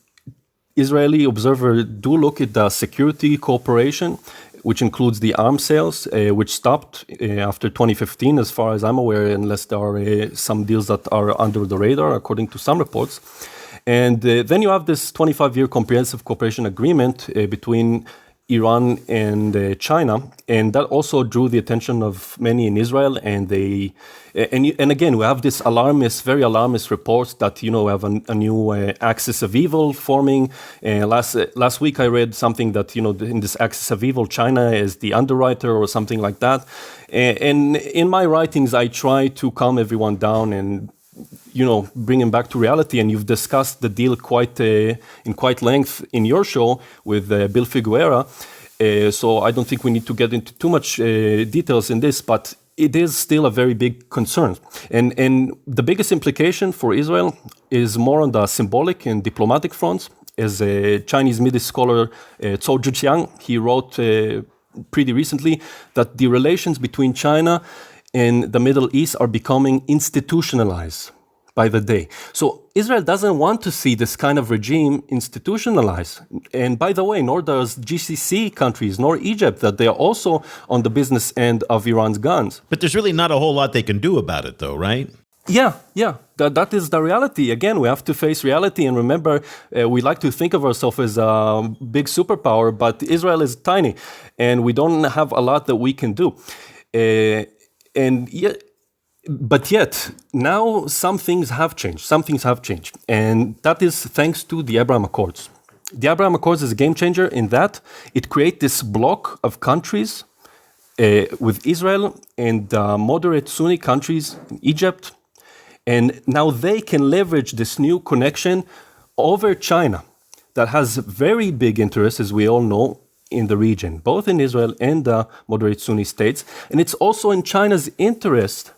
Israeli observers do look at the security cooperation, which includes the arms sales, which stopped after 2015, as far as I'm aware, unless there are some deals that are under the radar, according to some reports. And then you have this 25-year comprehensive cooperation agreement between Iran and China, and that also drew the attention of many in Israel. And again, we have this very alarmist reports that we have a new axis of evil forming. Last week I read something that in this axis of evil, China is the underwriter or something like that. And in my writings, I try to calm everyone down and bring him back to reality. And you've discussed the deal in quite length in your show with Bill Figueroa. So I don't think we need to get into too much details in this, but it is still a very big concern. And the biggest implication for Israel is more on the symbolic and diplomatic fronts. As a Chinese Middle scholar, Zhou Zhiqiang, he wrote pretty recently that the relations between China and the Middle East are becoming institutionalized by the day. So Israel doesn't want to see this kind of regime institutionalized. And by the way, nor does GCC countries, nor Egypt, that they are also on the business end of Iran's guns. But there's really not a whole lot they can do about it, though, right? Yeah. That is the reality. Again, we have to face reality. And remember, we like to think of ourselves as a big superpower, but Israel is tiny, and we don't have a lot that we can do. But yet, now some things have changed. And that is thanks to the Abraham Accords. The Abraham Accords is a game changer in that it creates this bloc of countries with Israel and moderate Sunni countries in Egypt. And now they can leverage this new connection over China that has very big interests, as we all know, in the region, both in Israel and the moderate Sunni states. And it's also in China's interest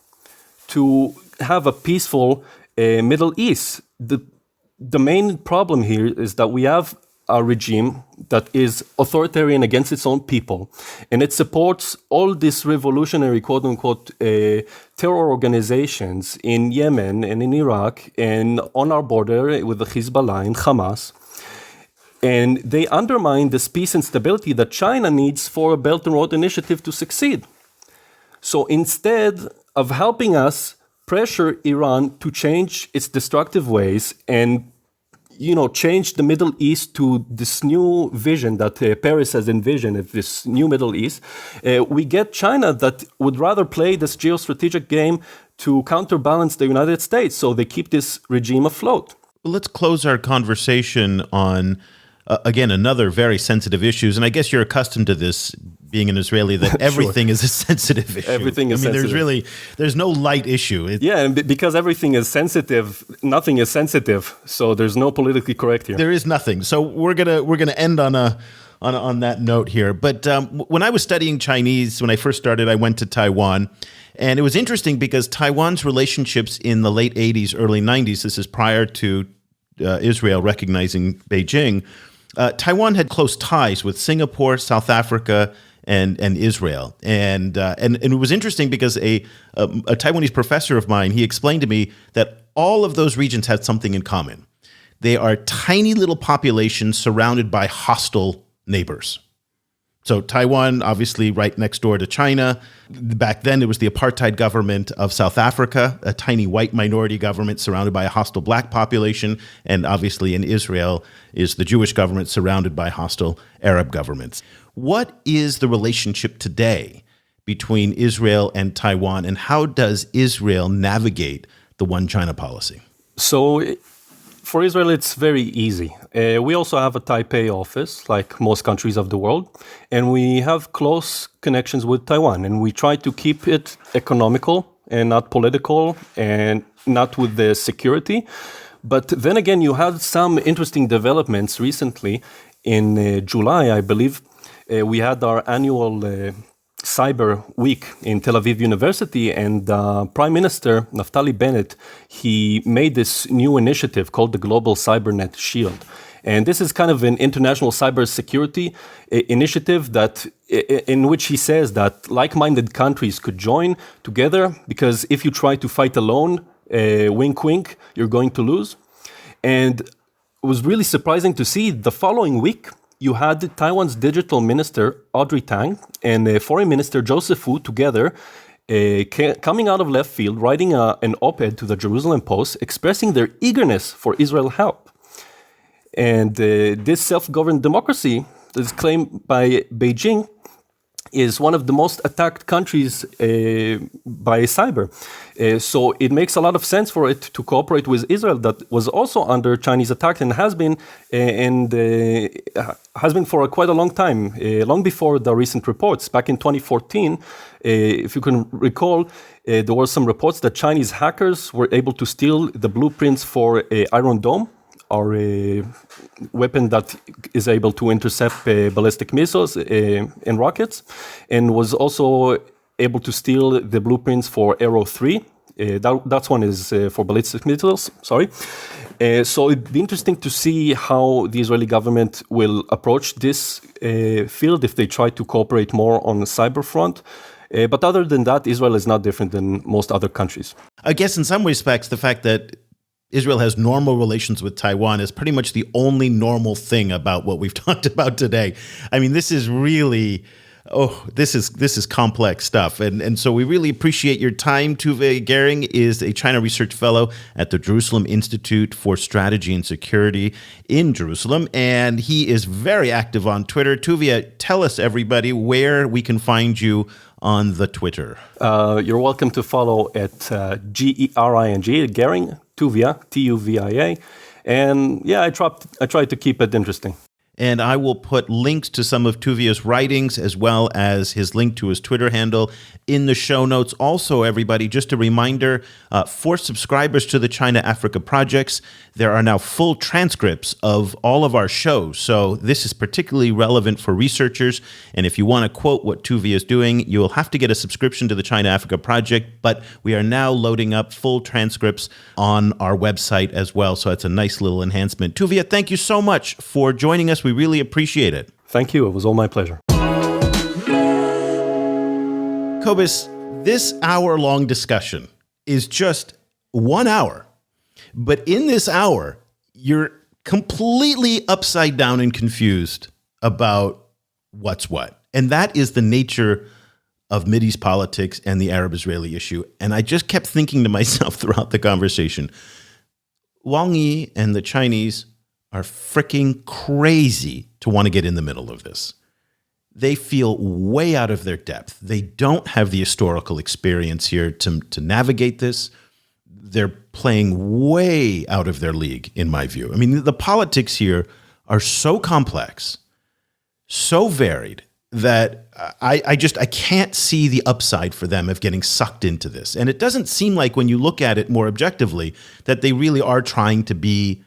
to have a peaceful Middle East. The main problem here is that we have a regime that is authoritarian against its own people, and it supports all these revolutionary, quote-unquote, terror organizations in Yemen and in Iraq and on our border with the Hezbollah and Hamas. And they undermine this peace and stability that China needs for a Belt and Road Initiative to succeed. So instead of helping us pressure Iran to change its destructive ways and change the Middle East to this new vision that Paris has envisioned of this new Middle East, we get China that would rather play this geostrategic game to counterbalance the United States, so they keep this regime afloat. Well, let's close our conversation on, again, another very sensitive issues. And I guess you're accustomed to this, being an Israeli, that everything is a sensitive issue. Everything is sensitive. There's no light issue. And because everything is sensitive, nothing is sensitive. So there's no politically correct here. There is nothing. So we're gonna end on that note here. But when I was studying Chinese, when I first started, I went to Taiwan. And it was interesting because Taiwan's relationships in the late 80s, early 90s, this is prior to Israel recognizing Beijing, Taiwan had close ties with Singapore, South Africa, and Israel. And it was interesting because a Taiwanese professor of mine, he explained to me that all of those regions had something in common. They are tiny little populations surrounded by hostile neighbors. So Taiwan, obviously right next door to China. Back then, it was the apartheid government of South Africa, a tiny white minority government surrounded by a hostile black population. And obviously in Israel is the Jewish government surrounded by hostile Arab governments. What is the relationship today between Israel and Taiwan, and how does Israel navigate the one China policy? So for Israel, it's very easy. We also have a Taipei office, like most countries of the world, and we have close connections with Taiwan, and we try to keep it economical and not political and not with the security. But then again, you had some interesting developments recently. In July, I believe, we had our annual Cyber Week in Tel Aviv University, and Prime Minister Naftali Bennett, he made this new initiative called the Global CyberNet Shield. And this is kind of an international cybersecurity initiative that in which he says that like-minded countries could join together, because if you try to fight alone, wink, wink, you're going to lose. And it was really surprising to see the following week, you had Taiwan's digital minister, Audrey Tang, and foreign minister Joseph Wu together coming out of left field, writing an op-ed to the Jerusalem Post, expressing their eagerness for Israel help. And this self-governed democracy that is claimed by Beijing is one of the most attacked countries by cyber. So it makes a lot of sense for it to cooperate with Israel, that was also under Chinese attack and has been for quite a long time, long before the recent reports. Back in 2014, if you can recall, there were some reports that Chinese hackers were able to steal the blueprints for Iron Dome, or a weapon that is able to intercept ballistic missiles and rockets, and was also able to steal the blueprints for Arrow 3. That one is for ballistic missiles, sorry. So it'd be interesting to see how the Israeli government will approach this field if they try to cooperate more on the cyber front. But other than that, Israel is not different than most other countries. I guess in some respects, the fact that Israel has normal relations with Taiwan is pretty much the only normal thing about what we've talked about today. I mean, this is really, this is complex stuff. And so we really appreciate your time. Tuvia Gering is a China Research Fellow at the Jerusalem Institute for Strategy and Security in Jerusalem. And he is very active on Twitter. Tuvia, tell us, everybody, where we can find you on the Twitter. You're welcome to follow at Gering, Gering, Tuvia, Tuvia. And yeah, I try to keep it interesting. And I will put links to some of Tuvia's writings as well as his link to his Twitter handle in the show notes. Also, everybody, just a reminder, for subscribers to the China Africa projects, there are now full transcripts of all of our shows. So this is particularly relevant for researchers. And if you want to quote what Tuvia is doing, you will have to get a subscription to the China Africa project. But we are now loading up full transcripts on our website as well. So it's a nice little enhancement. Tuvia, thank you so much for joining us. We really appreciate it. Thank you. It was all my pleasure. Cobus, this hour-long discussion is just 1 hour. But in this hour, you're completely upside down and confused about what's what. And that is the nature of Mideast politics and the Arab-Israeli issue. And I just kept thinking to myself throughout the conversation, Wang Yi and the Chinese are freaking crazy to want to get in the middle of this. They feel way out of their depth. They don't have the historical experience here to navigate this. They're playing way out of their league, in my view. I mean, the politics here are so complex, so varied, that I can't see the upside for them of getting sucked into this. And it doesn't seem like, when you look at it more objectively, that they really are trying to be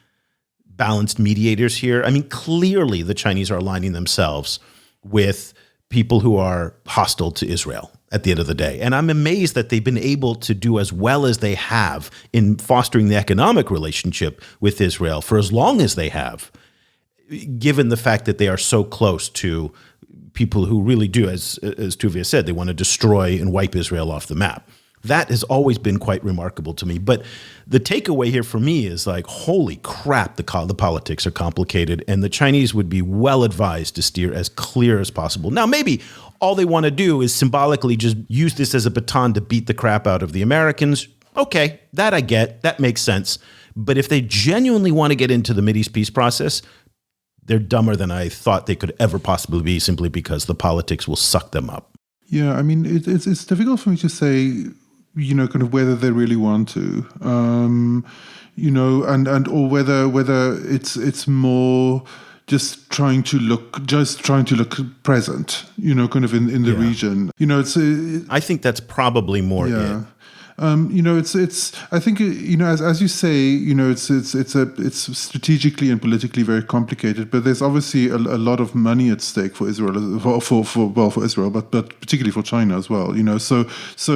balanced mediators here. I mean, clearly the Chinese are aligning themselves with people who are hostile to Israel at the end of the day. And I'm amazed that they've been able to do as well as they have in fostering the economic relationship with Israel for as long as they have, given the fact that they are so close to people who really do, as Tuvia said, they want to destroy and wipe Israel off the map. That has always been quite remarkable to me. But the takeaway here for me is like, holy crap, the politics are complicated, and the Chinese would be well advised to steer as clear as possible. Now, maybe all they want to do is symbolically just use this as a baton to beat the crap out of the Americans. Okay, that I get. That makes sense. But if they genuinely want to get into the Mideast peace process, they're dumber than I thought they could ever possibly be, simply because the politics will suck them up. Yeah, I mean, it's difficult for me to say, kind of whether they really want to, and or whether it's more just trying to look present, kind of in the region. I think that's probably more it. It's. I think as you say, it's strategically and politically very complicated. But there's obviously a lot of money at stake for Israel, for Israel, but particularly for China as well. So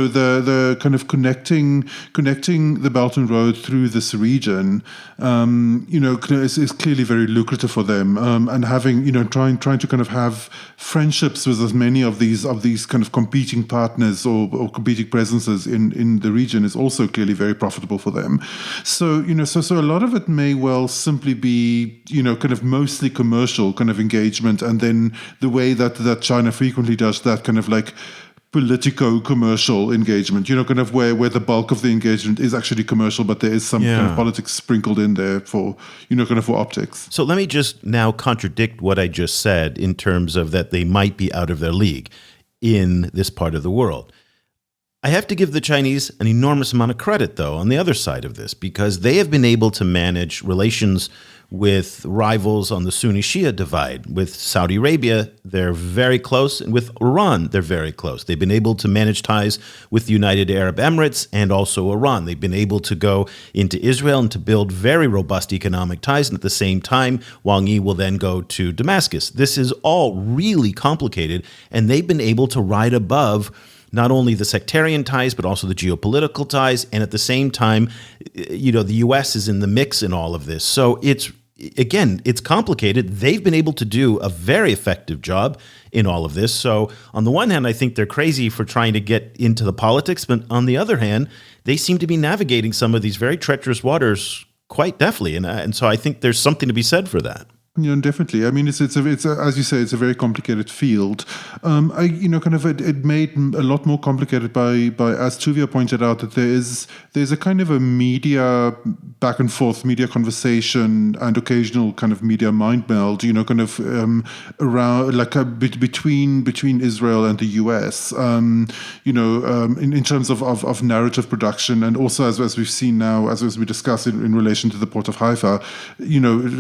the kind of connecting the Belt and Road through this region, is clearly very lucrative for them. And having trying to kind of have friendships with as many of these kind of competing partners or competing presences in the region is also clearly very profitable for them. So so a lot of it may well simply be kind of mostly commercial kind of engagement, and then the way that China frequently does that kind of like politico-commercial engagement, kind of where the bulk of the engagement is actually commercial, but there is some kind of politics sprinkled in there for, kind of for optics. So let me just now contradict what I just said in terms of that they might be out of their league in this part of the world. I have to give the Chinese an enormous amount of credit, though, on the other side of this, because they have been able to manage relations with rivals on the Sunni-Shia divide. With Saudi Arabia, they're very close, and with Iran, they're very close. They've been able to manage ties with the United Arab Emirates and also Iran. They've been able to go into Israel and to build very robust economic ties, and at the same time, Wang Yi will then go to Damascus. This is all really complicated, and they've been able to ride above not only the sectarian ties, but also the geopolitical ties. And at the same time, the U.S. is in the mix in all of this. So it's complicated. They've been able to do a very effective job in all of this. So on the one hand, I think they're crazy for trying to get into the politics. But on the other hand, they seem to be navigating some of these very treacherous waters quite deftly. And so I think there's something to be said for that. Definitely. I mean, it's as you say, it's a very complicated field. It made a lot more complicated by as Tuvia pointed out, that there's a kind of a media back and forth, media conversation, and occasional kind of media mind meld. Around between Israel and the US. In terms of narrative production, and also as we've seen now, as we discussed in relation to the port of Haifa,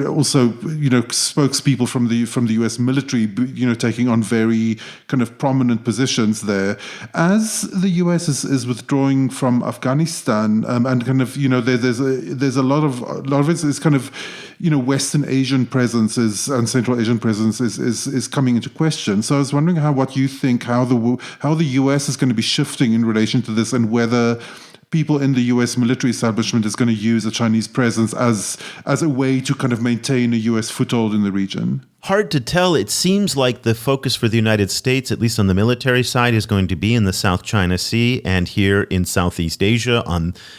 also spokespeople from the US military, taking on very kind of prominent positions there. As the US is withdrawing from Afghanistan, and kind of there's a lot of it is kind of Western Asian presence and Central Asian presence is coming into question. So I was wondering what you think how the US is going to be shifting in relation to this, and whether people in the US military establishment is going to use a Chinese presence as a way to kind of maintain a US foothold in the region. Hard to tell. It seems like the focus for the United States, at least on the military side, is going to be in the South China Sea and here in Southeast Asia,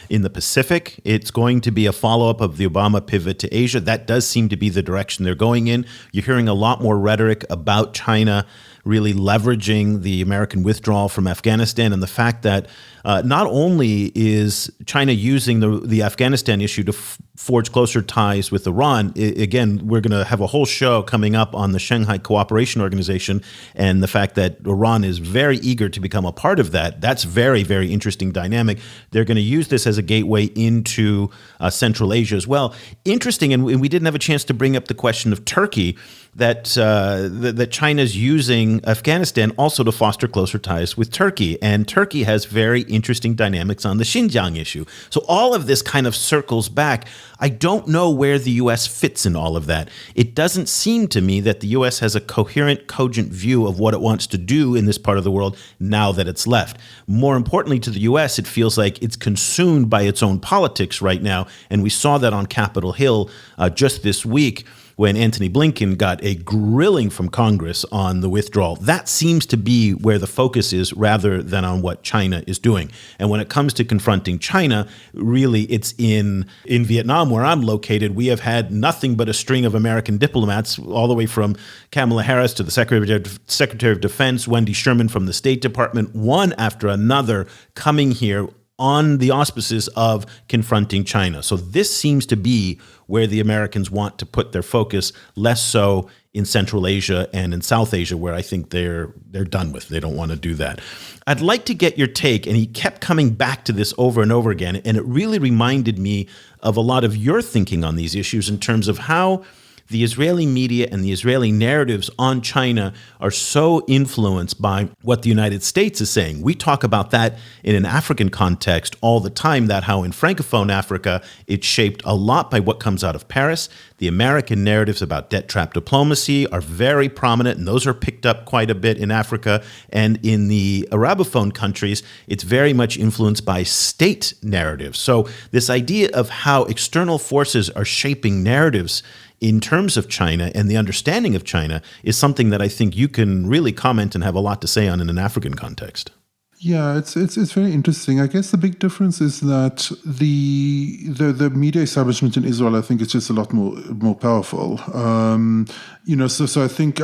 in the Pacific. It's going to be a follow-up of the Obama pivot to Asia. That does seem to be the direction they're going in. You're hearing a lot more rhetoric about China really leveraging the American withdrawal from Afghanistan, and the fact that not only is China using the Afghanistan issue to forge closer ties with Iran. Again, we're going to have a whole show coming up on the Shanghai Cooperation Organization, and the fact that Iran is very eager to become a part of that. That's very, very interesting dynamic. They're going to use this as a gateway into Central Asia as well. Interesting, and we didn't have a chance to bring up the question of Turkey, that China's using Afghanistan also to foster closer ties with Turkey. And Turkey has very interesting dynamics on the Xinjiang issue. So all of this kind of circles back. I don't know where the U.S. fits in all of that. It doesn't seem to me that the U.S. has a coherent, cogent view of what it wants to do in this part of the world now that it's left. More importantly to the U.S., it feels like it's consumed by its own politics right now. And we saw that on Capitol Hill just this week, when Antony Blinken got a grilling from Congress on the withdrawal. That seems to be where the focus is rather than on what China is doing. And when it comes to confronting China, really it's in Vietnam, where I'm located. We have had nothing but a string of American diplomats, all the way from Kamala Harris to the Secretary of Defense, Wendy Sherman from the State Department, one after another coming here on the auspices of confronting China. So this seems to be where the Americans want to put their focus, less so in Central Asia and in South Asia, where I think they're done with. They don't want to do that. I'd like to get your take, and he kept coming back to this over and over again, and it really reminded me of a lot of your thinking on these issues in terms of how the Israeli media and the Israeli narratives on China are so influenced by what the United States is saying. We talk about that in an African context all the time, that how in Francophone Africa, it's shaped a lot by what comes out of Paris. The American narratives about debt trap diplomacy are very prominent, and those are picked up quite a bit in Africa. And in the Arabophone countries, it's very much influenced by state narratives. So this idea of how external forces are shaping narratives in terms of China and the understanding of China is something that I think you can really comment and have a lot to say on in an African context. Yeah, it's very interesting. I guess the big difference is that the media establishment in Israel, I think, is just a lot more powerful. So I think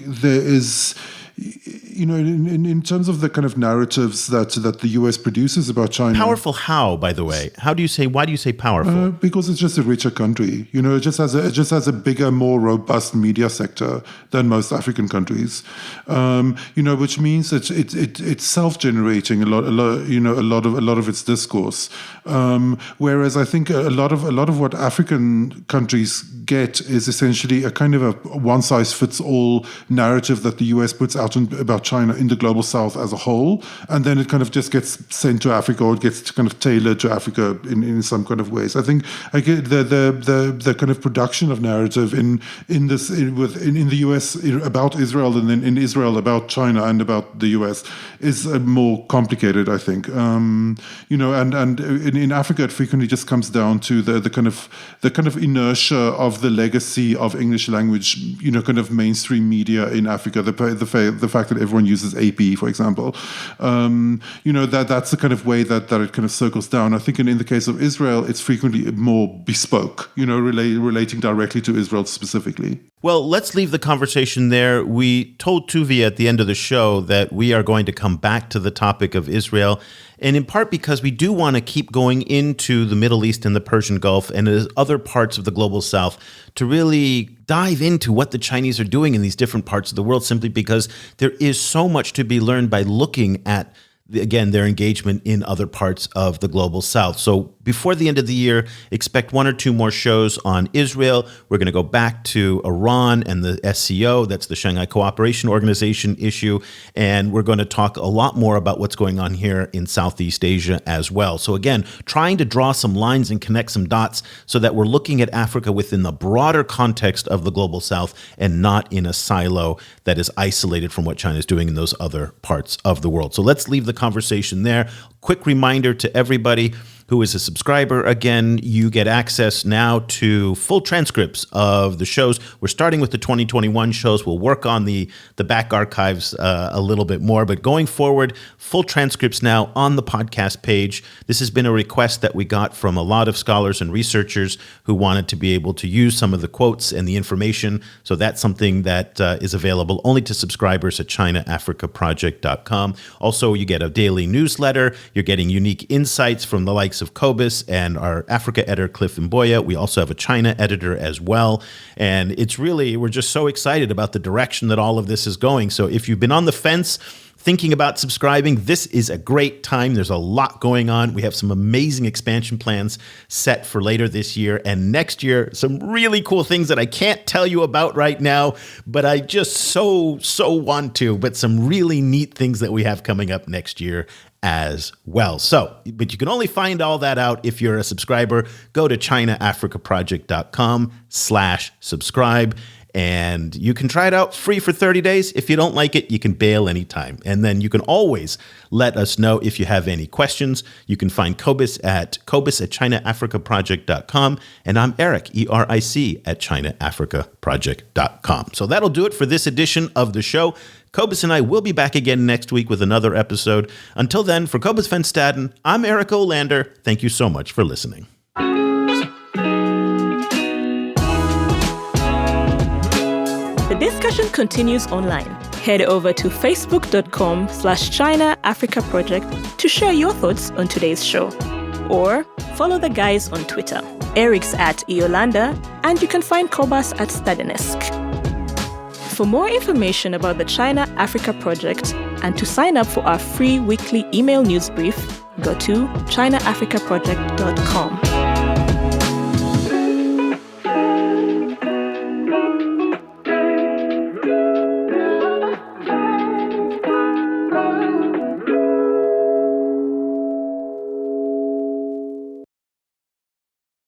there is, in terms of the kind of narratives that the US produces about China. Powerful how, by the way? Why do you say powerful? Because it's just a richer country. It just has a bigger, more robust media sector than most African countries. Which means that it's self-generating a lot of its discourse. Whereas I think a lot of what African countries get is essentially a kind of a one-size-fits-all narrative that the US puts out about China in the global South as a whole, and then it kind of just gets sent to Africa, or it gets kind of tailored to Africa in some kind of ways. I think the kind of production of narrative in the US about Israel, and then in Israel about China and about the US is more complicated, I think. And in Africa, it frequently just comes down to the kind of inertia of the legacy of English language, kind of mainstream media in Africa. The fact that everyone uses AP, for example, that's the kind of way that it kind of circles down. I think in the case of Israel, it's frequently more bespoke, relating directly to Israel specifically. Well, let's leave the conversation there. We told Tuvia at the end of the show that we are going to come back to the topic of Israel, and in part because we do want to keep going into the Middle East and the Persian Gulf and other parts of the global South to really dive into what the Chinese are doing in these different parts of the world, simply because there is so much to be learned by looking at, again, their engagement in other parts of the global South. So before the end of the year, expect one or two more shows on Israel. We're going to go back to Iran and the SCO, that's the Shanghai Cooperation Organization issue, and we're going to talk a lot more about what's going on here in Southeast Asia as well. So again, trying to draw some lines and connect some dots so that we're looking at Africa within the broader context of the global South and not in a silo that is isolated from what China is doing in those other parts of the world. So let's leave the conversation there. Quick reminder to everybody who is a subscriber. Again, you get access now to full transcripts of the shows. We're starting with the 2021 shows. We'll work on the back archives a little bit more, but going forward, full transcripts now on the podcast page. This has been a request that we got from a lot of scholars and researchers who wanted to be able to use some of the quotes and the information. So that's something that is available only to subscribers at ChinaAfricaProject.com. Also, you get a daily newsletter. You're getting unique insights from the likes of Cobus and our Africa editor, Cliff Mboya. We also have a China editor as well. And it's really, we're just so excited about the direction that all of this is going. So if you've been on the fence, thinking about subscribing, this is a great time. There's a lot going on. We have some amazing expansion plans set for later this year and next year. Some really cool things that I can't tell you about right now, but I just so want to. But some really neat things that we have coming up next year as well. So, but you can only find all that out if you're a subscriber. Go to ChinaAfricaProject.com/subscribe. And you can try it out free for 30 days. If you don't like it, you can bail anytime. And then you can always let us know if you have any questions. You can find Cobus at ChinaAfricaProject.com. And I'm Eric, ERIC, at ChinaAfricaProject.com. So that'll do it for this edition of the show. Cobus and I will be back again next week with another episode. Until then, for Cobus Van Staden, I'm Eric Olander. Thank you so much for listening. The discussion continues online. Head over to facebook.com/China Africa Project to share your thoughts on today's show. Or follow the guys on Twitter. Eric's at Eolander, and you can find Cobus at Stadenesque. For more information about the China Africa Project and to sign up for our free weekly email news brief, go to ChinaAfricaProject.com.